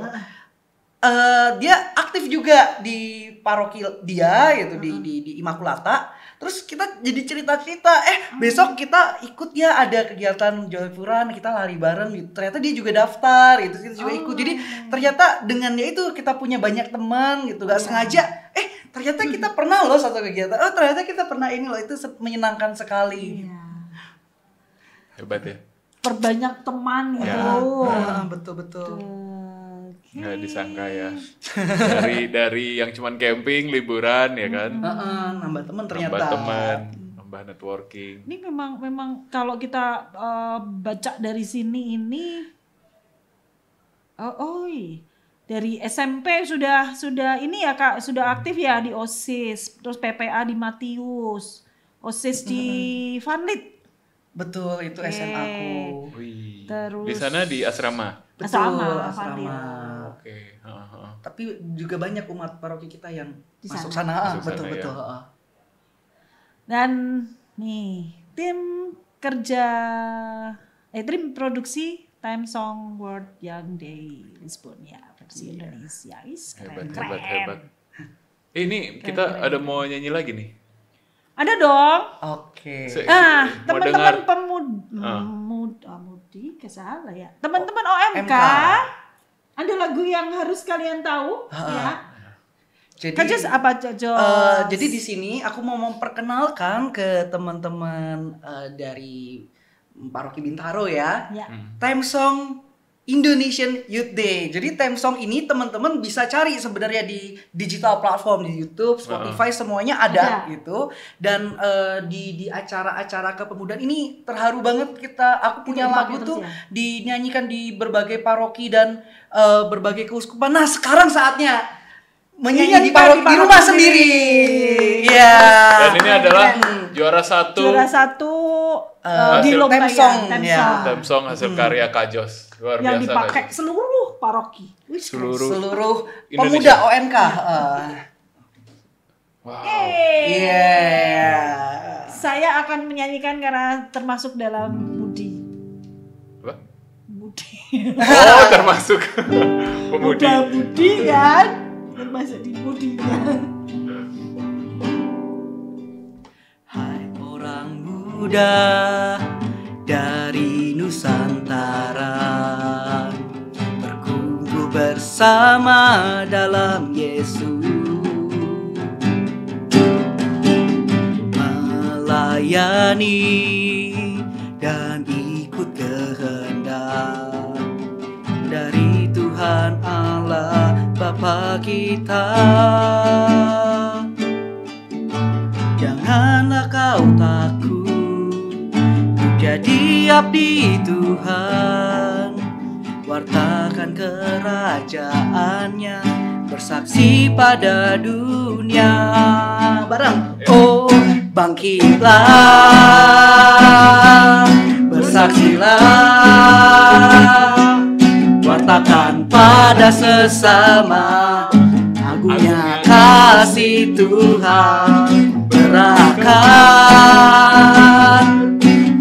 Dia aktif juga di paroki dia gitu, di Immaculata. Terus kita jadi cerita-cerita, besok kita ikut ya, ada kegiatan Joyfuran, kita lari bareng gitu. Ternyata dia juga daftar gitu, kita juga ikut. Jadi ternyata dengan dia itu kita punya banyak teman gitu, gak sengaja. Ternyata kita pernah loh satu kegiatan. Ternyata kita pernah ini loh, itu menyenangkan sekali. Iya. Hebat ya. Perbanyak teman gitu. Ya. Betul. Nggak disangka ya. Dari yang cuman camping, liburan ya kan. Nambah teman ternyata. Nambah teman, nambah networking. Ini memang kalau kita baca dari sini ini, dari SMP sudah ini ya Kak, sudah aktif ya di OSIS, terus PPA di Matius, OSIS di Vanlit. Betul, itu SMA aku. Terus di sana di asrama. Asrama. Oke. Tapi juga banyak umat paroki kita yang di masuk sana. Betul. Ya. Dan nih tim kerja Dream produksi Time Song World Young Day Lisbon ya, versi Indonesia. Hebat. Ini kita ada mau nyanyi lagi nih. Ada dong. Oke. Teman-teman mudi salah ya. Teman-teman OMK, ada lagu yang harus kalian tahu ya. Jadi jadi di sini aku mau memperkenalkan ke teman-teman dari Paroki Bintaro ya. Time Song Indonesian Youth Day. Jadi theme song ini teman-teman bisa cari sebenarnya di digital platform, di YouTube, Spotify, semuanya ada gitu. Dan di acara-acara kepemudaan ini terharu banget aku punya lagu tuh dinyanyikan di berbagai paroki dan berbagai keuskupan. Nah, sekarang saatnya menyanyi di paroki di rumah sendiri. Iya. Dan ini adalah juara satu di lomba theme song hasil karya Kajos. Luar yang biasa, dipakai Kajos. Seluruh paroki. Seluruh pemuda OMK. Wow. Saya akan menyanyikan karena termasuk dalam mudi. Apa? Mudi. Oh, termasuk pemudi. Muda mudi kan? Termasuk di mudi kan? Hai orang muda dari Nusantara, berkumpul bersama dalam Yesus, melayani dan ikut kehendak dari Tuhan Allah Bapa kita. Janganlah kau takut jadi abdi Tuhan, wartakan kerajaannya, bersaksi pada dunia. Bareng. Oh, bangkitlah, bersaksilah, wartakan pada sesama agungnya kasih Tuhan. Berakan,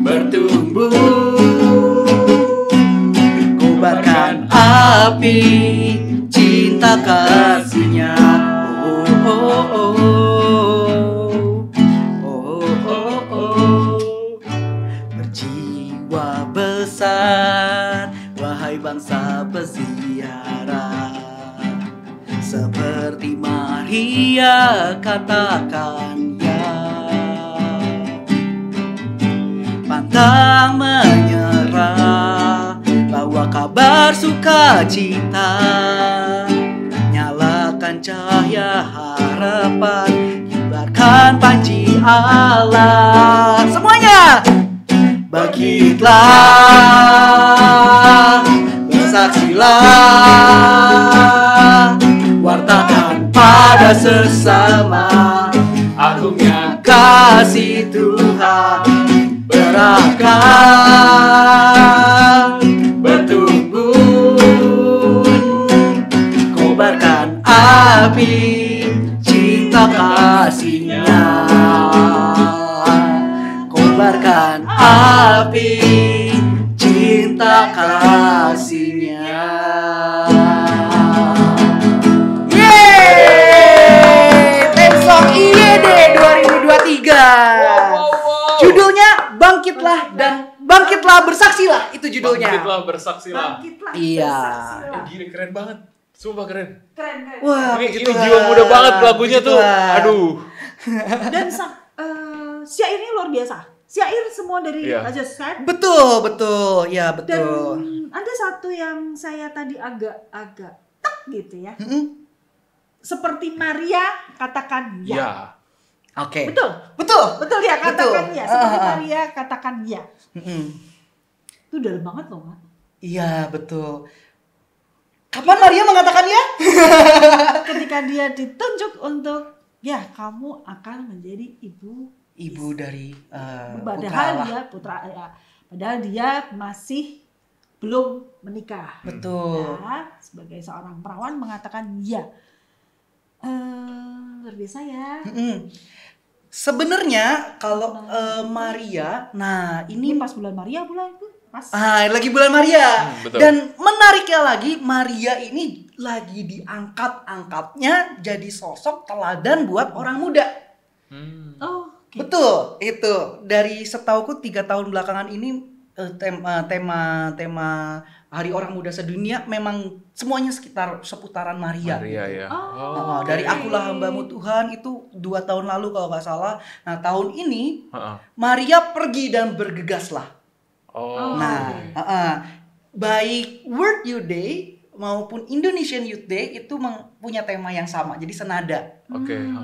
bertumbuh, kobarkan api cinta kasih-Nya. Berjiwa besar, wahai bangsa peziarah, seperti Maria katakan ya, pantang menyerah, bawa kabar sukacita, nyalakan cahaya harapan, kibarkan panji Allah. Semuanya bangkitlah, bersaksilah, wartakan pada sesama agungnya kasih Tuhan. Berakan, bertumbuh, kobarkan api cinta kasih-Nya, kobarkan api cinta kasih-Nya. Theme Song IYD 2023. Judulnya Bangkitlah dan Bangkitlah Bersaksilah, itu judulnya. Bangkitlah bersaksilah. Iya. Gila, keren banget. Sumpah keren. Keren. Wah, ini jiwa muda banget lagunya tuh. Aduh. Dan syairnya luar biasa. Syair semua dari Raja Set. Betul. Ya, betul. Dan ada satu yang saya tadi agak tak gitu ya. Seperti Maria katakan ya. Oke. Betul ya, katakan ya. Seperti Maria katakan ya. Itu dalam banget loh, Mak. Iya, betul. Kapan Maria mengatakan ya? Ketika dia ditunjuk untuk ya kamu akan menjadi ibu dari putra ya. Padahal dia masih belum menikah. Betul. Ya, sebagai seorang perawan mengatakan ya. Luar biasa ya. Sebenarnya kalau Maria, nah ini pas bulan Maria pula itu. pas. Lagi bulan Maria. Betul. Dan menariknya lagi, Maria ini lagi diangkat-angkatnya jadi sosok teladan buat orang muda. Oh, okay. Betul, itu dari setauku 3 tahun belakangan ini tema Hari Orang Muda Sedunia memang semuanya seputaran Maria. Maria gitu. ya. Dari Akulah Hambamu Tuhan itu 2 tahun lalu kalau nggak salah. Nah tahun ini Maria pergi dan bergegaslah. Baik World Youth Day maupun Indonesian Youth Day itu punya tema yang sama, jadi senada.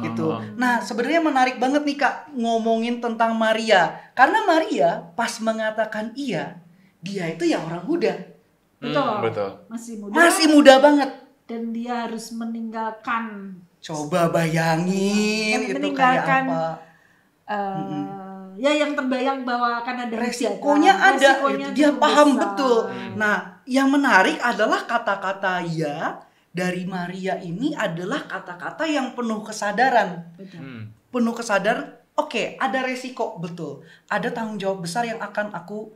Gitu. Nah, sebenarnya menarik banget nih Kak ngomongin tentang Maria, karena Maria pas mengatakan iya, dia itu ya orang muda. Betul. Masih muda banget. Dan dia harus meninggalkan. Coba bayangin itu kayak apa? Ya yang terbayang bahwa akan ada resikonya ada, dia paham betul. Nah, yang menarik adalah kata-kata ya dari Maria ini adalah kata-kata yang penuh kesadaran. Penuh kesadaran, oke, ada resiko, betul. Ada tanggung jawab besar yang akan aku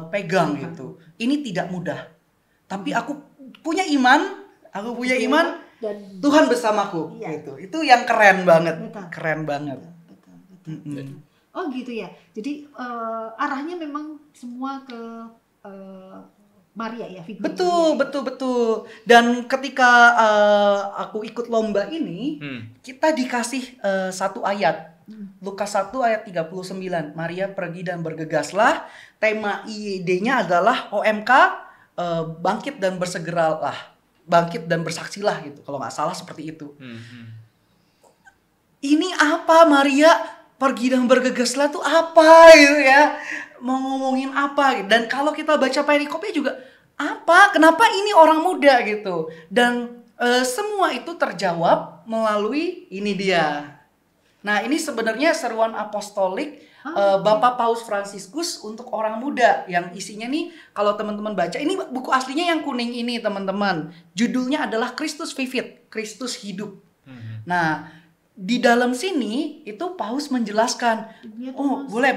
pegang gitu. Ini tidak mudah. Tapi aku punya iman, dan Tuhan bersamaku gitu. Itu yang keren banget. Keren banget. Betul. Oh gitu ya. Jadi arahnya memang semua ke Maria ya, figur. Betul. Dan ketika aku ikut lomba ini, kita dikasih satu ayat. Lukas 1 ayat 39. Maria pergi dan bergegaslah. Tema IED-nya adalah OMK, bangkit dan bersegeralah. Bangkit dan bersaksilah gitu. Kalau nggak salah seperti itu. Ini apa Maria? Pergi dan bergegaslah tuh apa gitu ya, mau ngomongin apa gitu. Dan kalau kita baca perikopnya juga apa, kenapa ini orang muda gitu. Dan semua itu terjawab melalui ini dia. Nah ini sebenarnya seruan apostolik Bapak Paus Fransiskus untuk orang muda, yang isinya nih kalau teman-teman baca, ini buku aslinya yang kuning ini teman-teman, judulnya adalah Christus Vivit, Kristus hidup. Nah di dalam sini itu Paus menjelaskan, boleh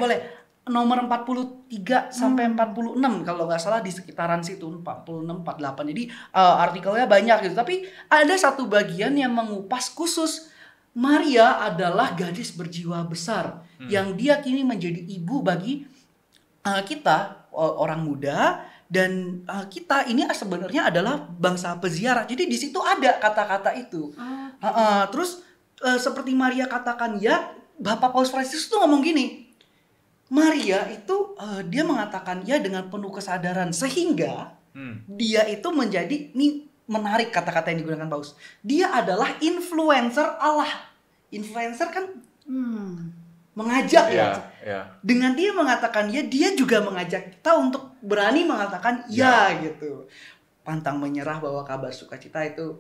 nomor 43 sampai 46 kalau nggak salah, di sekitaran situ 46 48. Jadi artikelnya banyak gitu, tapi ada satu bagian yang mengupas khusus Maria adalah gadis berjiwa besar yang dia kini menjadi ibu bagi kita orang muda, dan kita ini sebenarnya adalah bangsa peziarah. Jadi di situ ada kata-kata itu. Terus seperti Maria katakan ya, Bapak Paus Fransiskus tuh ngomong gini, Maria itu dia mengatakan ya dengan penuh kesadaran, sehingga dia itu menjadi, ini menarik kata-kata yang digunakan Paus, dia adalah influencer Allah. Influencer kan mengajak ya. Dengan dia mengatakan ya, dia juga mengajak kita untuk berani mengatakan ya gitu. Pantang menyerah bahwa kabar sukacita itu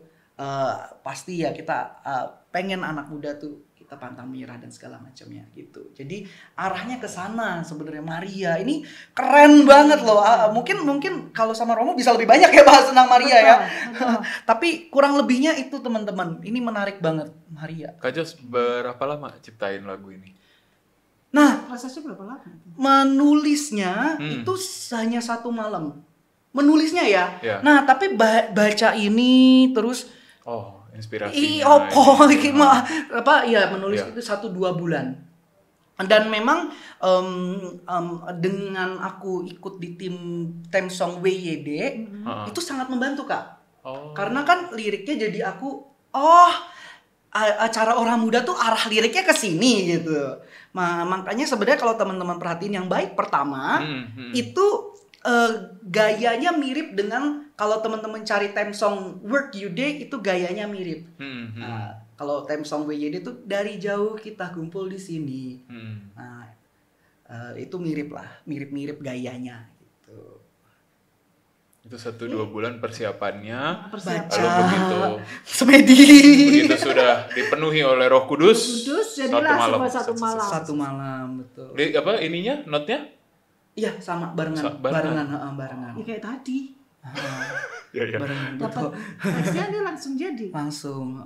pasti ya kita pengen anak muda tuh kita pantang menyerah dan segala macamnya gitu. Jadi arahnya ke sana sebenarnya. Maria ini keren banget loh. Mungkin kalau sama Romo bisa lebih banyak ya bahas tentang Maria ya. Tapi kurang lebihnya itu teman-teman. Ini menarik banget Maria. Kak Jos berapa lama ciptain lagu ini? Nah, prosesnya berapa lama? Menulisnya itu hanya 1 malam. Menulisnya ya. Nah, tapi baca ini terus inspirasinya. Menulis itu 1-2 bulan. Dan memang dengan aku ikut di tim Temsong WYD itu sangat membantu Kak. Karena kan liriknya jadi aku acara orang muda tuh arah liriknya ke sini gitu. Makanya sebenarnya kalau teman-teman perhatiin yang baik pertama itu gayanya mirip dengan kalau teman-teman cari Temsong World Youth Day itu gayanya mirip. Nah, kalau Temsong WYD itu dari jauh kita kumpul di sini. Nah, itu mirip gayanya gitu. Itu 1-2 bulan persiapannya. Baca, lalu begitu sudah dipenuhi oleh Roh Kudus, jadilah satu malam betul. Ininya notnya? Iya, sama barengan. Ya kayak tadi. Barengan. Dapat teksnya dia langsung jadi. Langsung.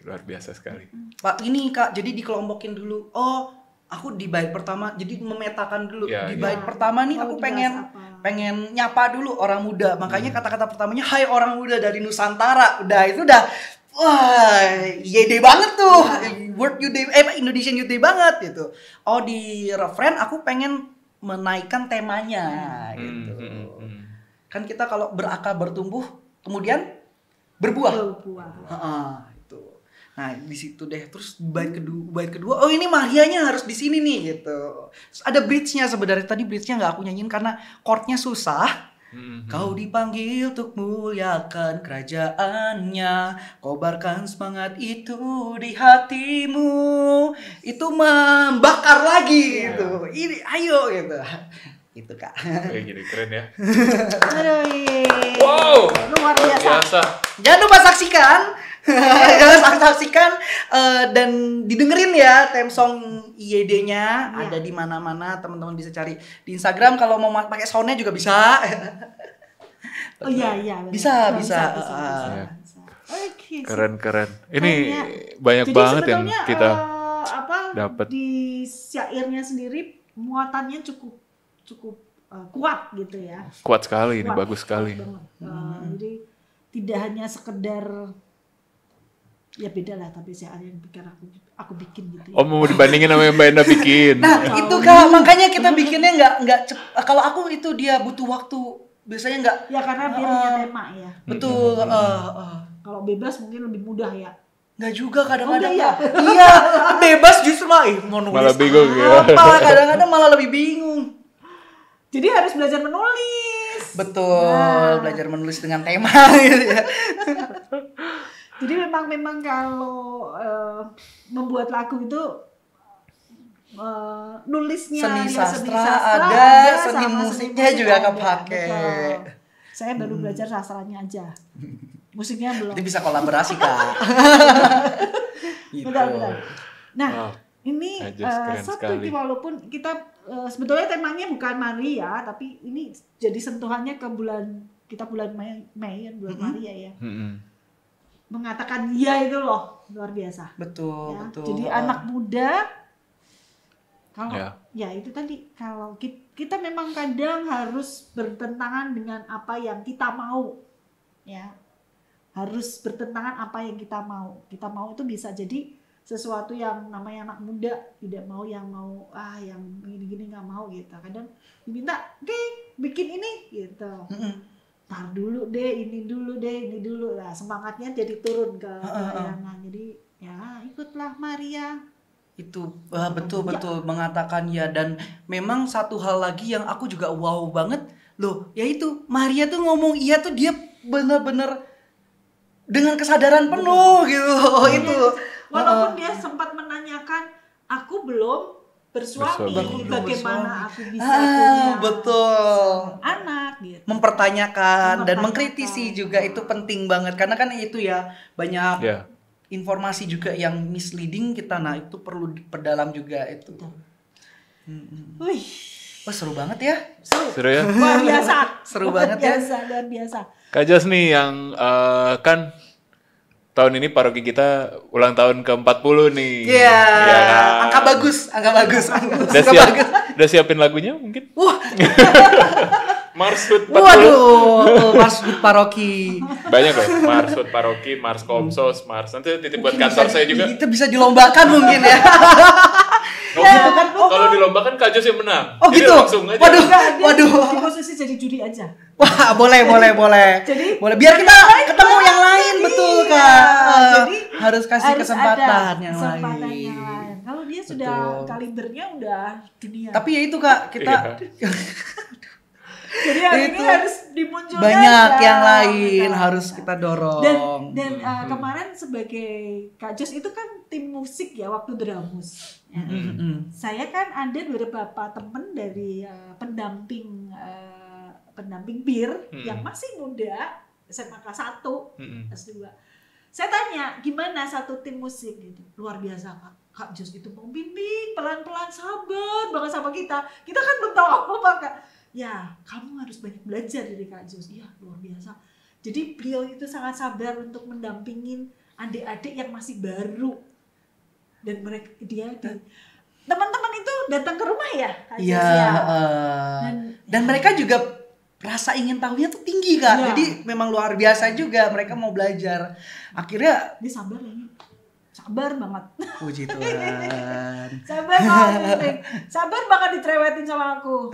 Luar biasa sekali. Pak ini Kak, jadi dikelompokin dulu. aku di bait pertama jadi memetakan dulu di bait pertama nih aku pengen nyapa dulu orang muda, makanya kata-kata pertamanya hai orang muda dari Nusantara, udah itu udah wah YD banget tuh, World Youth Day Indonesian Youth Day banget gitu. Oh di refrain aku pengen menaikkan temanya gitu. Kan kita kalau berakar bertumbuh kemudian berbuah. Itu. Nah di situ deh. Terus bait kedua, oh ini Marianya harus di sini nih gitu. Terus ada bridge-nya sebenarnya, tadi bridge-nya nggak aku nyanyiin karena chord-nya susah. Kau dipanggil untuk muliakan kerajaannya, kobarkan semangat itu di hatimu, itu membakar lagi gitu. Ini ayo gitu. Itu Kak. Gini keren ya. Aduh, wow, luar biasa. Jangan lupa saksikan dan didengerin ya theme song IYD-nya ada di mana-mana, teman-teman bisa cari di Instagram, kalau mau pakai soundnya juga bisa. Oh iya. Bisa. Oke. Keren. Ini banyak banget yang kita dapat. Di syairnya sendiri muatannya cukup kuat gitu ya. Kuat sekali, ini bagus sekali. Jadi tidak hanya sekedar ya beda lah, tapi syair yang bikin aku bikin gitu ya. Oh, mau dibandingin sama yang Mbak Enda bikin. Nah itu Kak, makanya kita bikinnya nggak kalau aku itu dia butuh waktu, biasanya nggak. Ya karena dia punya tema ya. Betul. Kalau bebas mungkin lebih mudah ya. Nggak juga kadang-kadang ya. Iya, bebas justru mau nulis malah bingung ya. Kadang-kadang malah lebih bingung. Jadi harus belajar menulis. Betul, belajar menulis dengan tema gitu ya. Jadi memang kalau membuat lagu itu nulisnya seni dia sastra ada, seni musiknya juga kepake. Saya baru belajar sastranya aja. Musiknya belum. Nanti bisa kolaborasi Kak. Gitu. Benar. Nah, ini satu ini walaupun kita sebetulnya temanya bukan Maria, tapi ini jadi sentuhannya ke bulan Mei bulan Maria ya. Mengatakan iya itu loh luar biasa. Betul. Jadi anak muda kalau ya itu tadi, kalau kita memang kadang harus bertentangan dengan apa yang kita mau, ya harus bertentangan apa yang kita mau. Kita mau itu bisa jadi sesuatu yang namanya anak muda tidak mau, yang gini-gini nggak mau gitu. Kadang diminta, oke, bikin ini gitu. Tar dulu deh, ini dulu lah, semangatnya jadi turun ke layangan. Jadi ya ikutlah Maria. Itu betul mengatakan ya. Dan memang satu hal lagi yang aku juga wow banget loh, yaitu Maria tuh ngomong iya tuh dia bener-bener dengan kesadaran penuh gitu. Itu walaupun dia sempat menanyakan, aku belum bersuami, bagaimana aku bisa punya anak gitu. Mempertanyakan dan mengkritisi juga itu penting banget, karena kan itu ya banyak informasi juga yang misleading kita. Nah itu perlu diperdalam juga itu. Wih, wah seru banget ya. Seru ya. Luar biasa. Seru banget ya. Luar biasa. Kak Jos nih yang kan tahun ini paroki kita ulang tahun ke-40 nih. Iya. Angka bagus. Udah siapin lagunya mungkin? Marshut 40. Waduh, Marshut paroki. Banyak loh, Marshut paroki, Mars Komsos, Mars. Nanti titip buat kantor saya juga. Itu bisa dilombakan mungkin ya. Kalau dilombakan Kak Jos yang menang. Oh jadi gitu. Langsung aja. Waduh. Di posisi jadi juri aja. Wah, boleh. Jadi boleh biar kita ketemu yang lain, betul Kak. Jadi harus kasih kesempatan yang lain. Kalau dia sudah kalibernya udah dunia. Tapi ya itu Kak, kita jadi hari ini harus dimunculkan banyak yang lain harus kita dorong. Dan kemarin sebagai Kak Jos itu kan tim musik ya waktu Dramus. Saya kan ada beberapa temen dari pendamping BIR yang masih muda, SMA kelas 1, kelas 2. Saya tanya, gimana satu tim musik gitu? Luar biasa Kak Jos itu membimbing pelan-pelan, sabar banget sama kita. Kita kan belum tahu apa-apa Kak. Ya, kamu harus banyak belajar dari Kak Jos. Iya, luar biasa. Jadi beliau itu sangat sabar untuk mendampingin adik-adik yang masih baru. Dan mereka teman-teman itu datang ke rumah ya. Iya. Dan mereka juga rasa ingin tahunya tuh tinggi Kak. Ya. Jadi memang luar biasa juga mereka mau belajar. Akhirnya dia sabar ini. Sabar banget. Puji Tuhan. Sabar banget dicerewetin sama aku.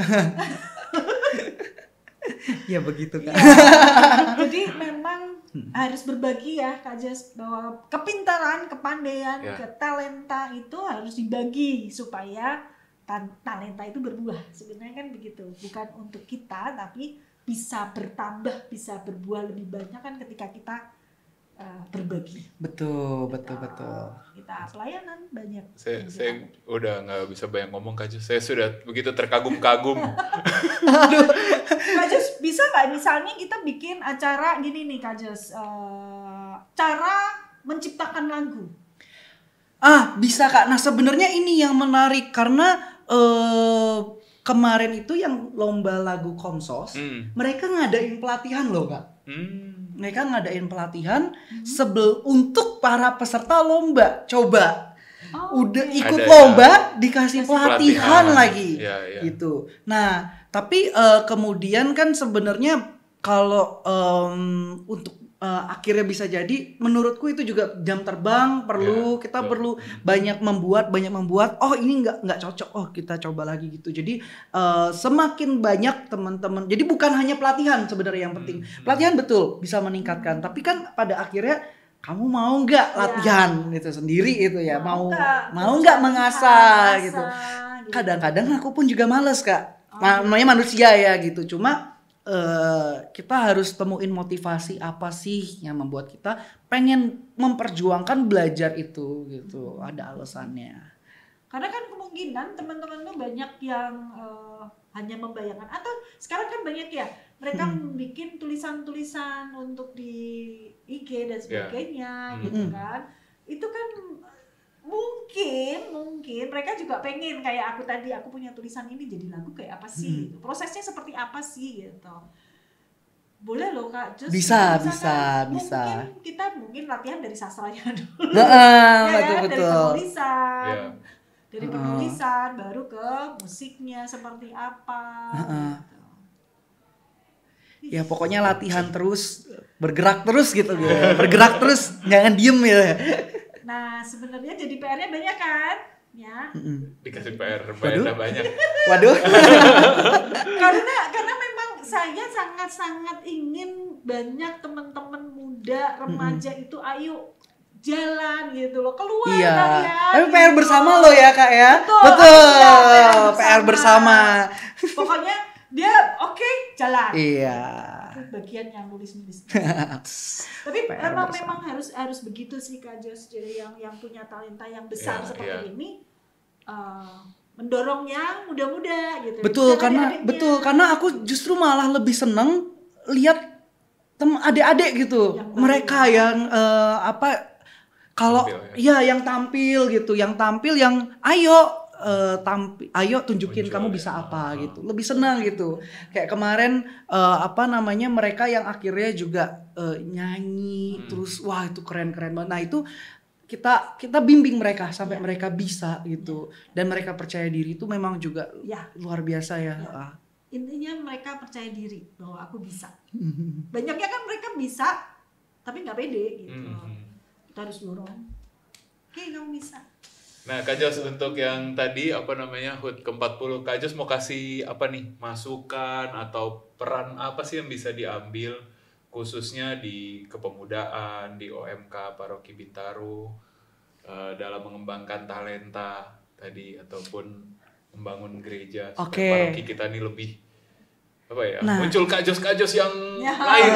Ya begitu Kak. Ya, jadi memang harus berbagi ya Kak Jas, bahwa kepintaran, kepandaian, talenta itu harus dibagi supaya talenta itu berbuah. Sebenarnya kan begitu, bukan untuk kita tapi bisa bertambah, bisa berbuah lebih banyak kan ketika kita berbagi. Betul. Kita pelayanan banyak. Saya udah nggak bisa banyak ngomong Kak Jas. Saya sudah begitu terkagum-kagum. Kak Jas, bisa nggak misalnya kita bikin acara gini nih Kak Jas, cara menciptakan lagu? Bisa Kak. Nah sebenarnya ini yang menarik karena kemarin itu yang lomba lagu Komsos, mereka ngadain pelatihan loh Kak. Mereka ngadain pelatihan untuk para peserta lomba. Coba udah ikut lomba dikasih pelatihan lagi gitu. Nah tapi kemudian kan sebenarnya kalau untuk akhirnya bisa jadi, menurutku itu juga jam terbang perlu, kita perlu banyak membuat. Oh ini nggak cocok, kita coba lagi gitu. Jadi semakin banyak teman-teman. Jadi bukan hanya pelatihan sebenarnya yang penting. Pelatihan betul bisa meningkatkan, tapi kan pada akhirnya kamu mau nggak latihan gitu sendiri itu ya, mau nggak mengasah gitu. Kadang-kadang aku pun juga males Kak. Namanya manusia ya gitu. Cuma kita harus temuin motivasi apa sih yang membuat kita pengen memperjuangkan belajar itu gitu. Ada alasannya. Karena kan kemungkinan teman-teman tuh banyak yang hanya membayangkan, atau sekarang kan banyak ya mereka bikin tulisan-tulisan untuk di IG dan sebagainya gitu kan. Itu kan mungkin mereka juga pengen kayak aku tadi, aku punya tulisan ini jadi lagu kayak apa sih gitu. Prosesnya seperti apa sih gitu. Boleh loh Kak, bisa. Mungkin kita latihan dari sastranya dulu. Betul. Dari penulisan. Dari penulisan baru ke musiknya seperti apa. Ya pokoknya latihan terus, bergerak terus gitu. Bergerak terus, jangan diem ya. Nah sebenarnya jadi PR-nya banyak kan, ya. Dikasih PR banyak. Waduh. karena memang saya sangat ingin banyak teman-teman muda, remaja itu ayo jalan gitu loh, keluar kalian. Tapi PR gitu. Bersama loh ya Kak ya. Betul. PR bersama. Pokoknya dia jalan. Iya. Bagian yang nulis-nulis. Tapi memang harus begitu sih Kak Jos. Jadi yang punya talenta yang besar seperti ini mendorong yang muda-muda gitu. Betul, karena aku justru malah lebih seneng lihat adik-adik gitu. Mereka yang yang tampil gitu, yang ayo tunjukin kamu bisa apa gitu. Lebih senang gitu. Kayak kemarin mereka yang akhirnya juga nyanyi terus wah itu keren-keren banget. Nah, itu kita bimbing mereka sampai mereka bisa gitu. Dan mereka percaya diri itu memang juga luar biasa ya. Intinya mereka percaya diri bahwa aku bisa. Banyaknya kan mereka bisa tapi nggak pede gitu. Kita harus dorong. Oke, kamu bisa. Nah, Kak Jos, untuk yang tadi HUT ke-40, Kak Jos mau kasih apa nih, masukan atau peran apa sih yang bisa diambil khususnya di kepemudaan, di OMK Paroki Bintaro dalam mengembangkan talenta tadi ataupun membangun gereja supaya paroki kita ini lebih muncul Kak Jos yang lain.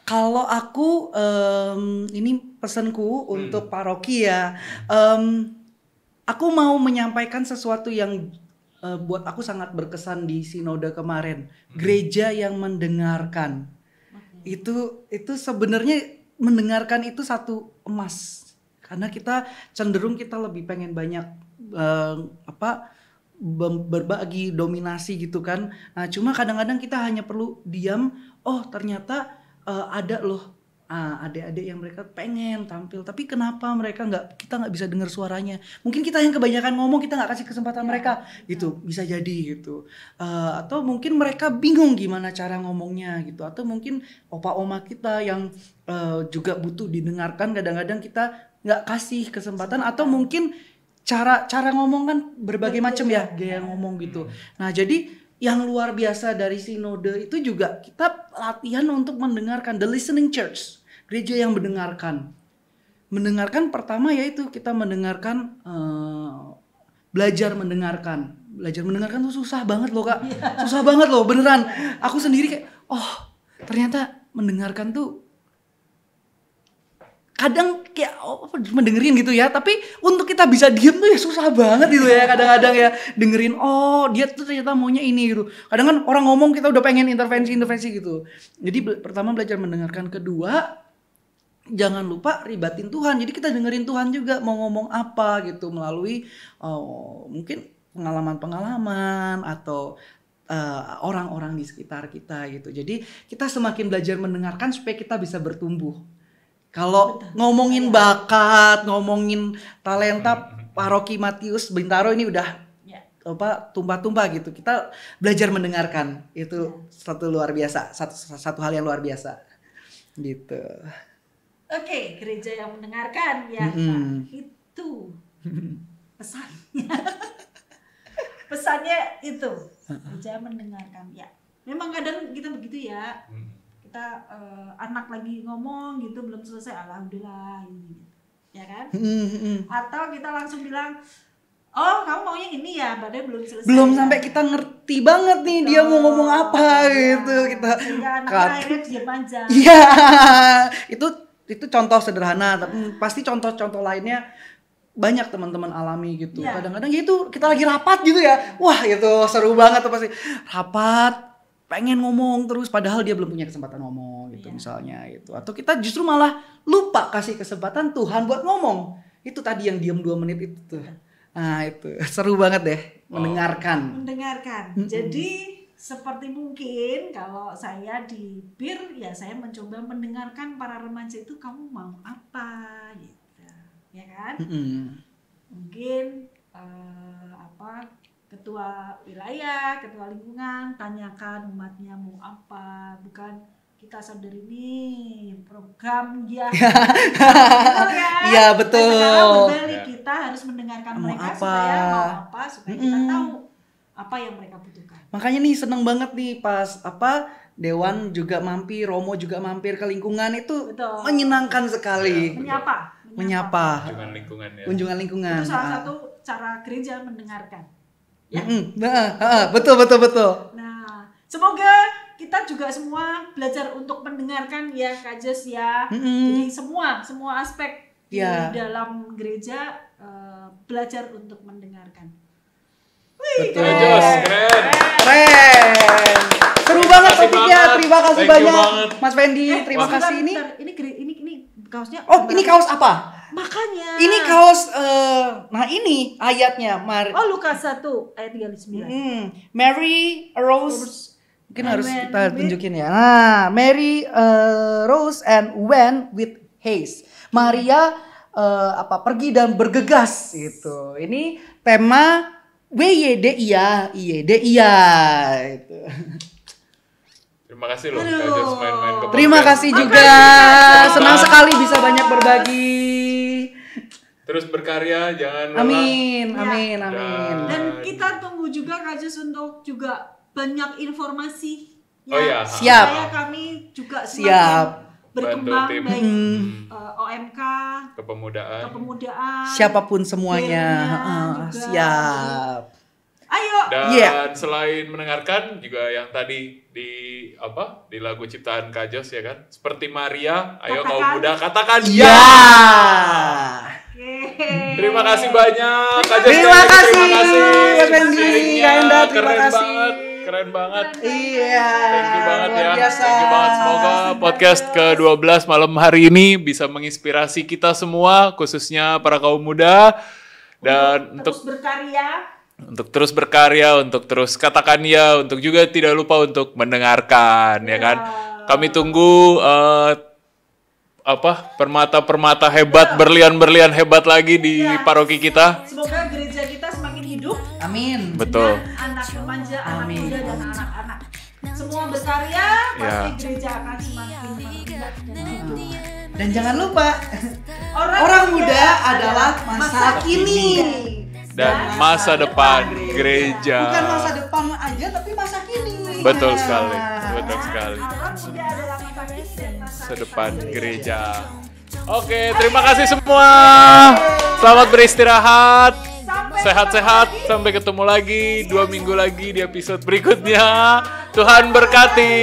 Kalau aku ini pesanku untuk paroki ya, aku mau menyampaikan sesuatu yang buat aku sangat berkesan di sinode kemarin. Gereja yang mendengarkan. Itu sebenarnya mendengarkan itu satu emas. Karena kita cenderung kita lebih pengen banyak berbagi, dominasi gitu kan. Nah, cuma kadang-kadang kita hanya perlu diam. Oh, ternyata ada loh adik-adik yang mereka pengen tampil, tapi kenapa kita nggak bisa dengar suaranya? Mungkin kita yang kebanyakan ngomong, kita nggak kasih kesempatan mereka, gitu. Bisa jadi gitu. Atau mungkin mereka bingung gimana cara ngomongnya gitu. Atau mungkin opa-oma kita yang juga butuh didengarkan, kadang-kadang kita nggak kasih kesempatan. Atau mungkin cara ngomong kan berbagai macam ya, gaya ngomong gitu. Nah jadi yang luar biasa dari sinode itu juga kita latihan untuk mendengarkan, the listening church, gereja yang mendengarkan. Mendengarkan pertama yaitu kita mendengarkan, belajar mendengarkan. Belajar mendengarkan tuh susah banget loh Kak, susah banget loh beneran. Aku sendiri kayak, ternyata mendengarkan tuh kadang kayak mendengerin gitu ya, tapi untuk kita bisa diem tuh ya susah banget gitu ya kadang-kadang ya, dengerin dia tuh ternyata maunya ini gitu. Kadang kan orang ngomong kita udah pengen intervensi gitu. Jadi pertama belajar mendengarkan, kedua jangan lupa ribatin Tuhan. Jadi kita dengerin Tuhan juga mau ngomong apa gitu melalui mungkin pengalaman atau orang-orang di sekitar kita gitu. Jadi kita semakin belajar mendengarkan supaya kita bisa bertumbuh. Kalau ngomongin bakat, ngomongin talenta, Paroki Matius Bintaro ini udah tumpah-tumpah gitu. Kita belajar mendengarkan, itu satu luar biasa, satu hal yang luar biasa gitu. Oke, gereja yang mendengarkan ya, itu pesannya. Pesannya itu gereja mendengarkan ya. Memang kadang kita begitu ya. Kita anak lagi ngomong gitu belum selesai, alhamdulillah ini gitu. Ya kan? Atau kita langsung bilang, kamu maunya ini ya, padahal belum selesai. Belum sampai kita ngerti banget nih dia mau ngomong apa gitu. Kita sehingga anaknya akhirnya diam aja. Iya. Itu contoh sederhana, tapi pasti contoh-contoh lainnya banyak teman-teman alami gitu. Kadang-kadang gitu kita lagi rapat gitu ya. Wah, itu seru banget tuh pasti. Rapat pengen ngomong terus padahal dia belum punya kesempatan ngomong gitu misalnya itu. Atau kita justru malah lupa kasih kesempatan Tuhan buat ngomong. Itu tadi yang diam 2 menit itu tuh. Nah, itu seru banget deh mendengarkan. Jadi seperti mungkin kalau saya di BIR ya saya mencoba mendengarkan para remaja itu, kamu mau apa gitu. Ya kan? Mungkin ketua wilayah, ketua lingkungan, tanyakan umatnya mau apa, bukan kita sadar ini program ya. Iya betul. Sekarang berbalik kita harus mendengarkan mereka supaya mau apa, supaya kita tahu apa yang mereka butuhkan. Makanya nih seneng banget nih pas Dewan juga mampir, Romo juga mampir ke lingkungan itu. Betul. Menyenangkan sekali. Menyapa. Kunjungan lingkungan. Itu salah satu cara gereja mendengarkan. Ya. Betul. Nah, semoga kita juga semua belajar untuk mendengarkan ya Kak Jos ya. Jadi semua aspek di dalam gereja belajar untuk mendengarkan. Betul. Jos, keren. Seru banget topiknya. Terima kasih banyak Mas Fendi. Terima kasih ini kaosnya. Ini kaos apa? Makanya. Ini kaos ini ayatnya Lukas 1 ayat 39. Mary arose. Mungkin harus kita tunjukin ya. Nah, Mary rose and went with haste. Maria pergi dan bergegas gitu. Ini tema WYDIA itu. Terima kasih loh Kak Jos main-main ke podcast. Terima kasih juga. Senang sekali bisa banyak berbagi. Terus berkarya, jangan lelah. Amin. Dan kita tunggu juga Kak Jos untuk juga banyak informasi. Siap. Supaya kami juga semakin berkembang baik OMK, kepemudaan, siapapun semuanya. Siap. Ayo. Dan selain mendengarkan juga yang tadi di lagu ciptaan Kak Jos ya kan, seperti Maria, ayo kaum muda katakan ya. Terima kasih banyak Kak Jos. Terima kasih Mas Fendi, Kak Enda, terima kasih. Keren banget. Iya. Thank you banget ya. Biasa. Thank you banget. Semoga podcast ke-12 malam hari ini bisa menginspirasi kita semua, khususnya para kaum muda, dan untuk terus berkarya, untuk terus katakan ya, untuk juga tidak lupa untuk mendengarkan, ya kan. Kami tunggu permata-permata hebat, berlian-berlian hebat lagi di paroki kita. Semoga gereja kita semakin hidup. Amin. Betul. Anak remaja, anak muda dan anak-anak semua berkarya, pasti gereja akan semakin meledak. Dan jangan lupa, orang muda adalah masa kini. Dan masa depan gereja. Bukan masa depan aja, tapi masa kini. Betul sekali, betul sekali. Orang muda adalah masa kini dan masa depan gereja. Oke, terima kasih semua. Selamat beristirahat. Sehat-sehat. Sampai ketemu lagi 2 minggu lagi di episode berikutnya. Tuhan berkati.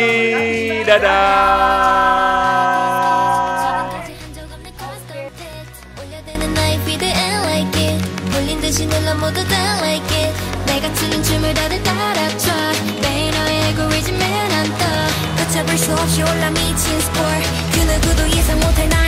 Dadah. 듯이 눌러 모두 다 like it 내가 추는 춤을 다들 따라춰 매일 너의 알고리즘에 난 떠 걷잡을 수 없이 올라 미친 스코어 그 누구도 예상 못할 나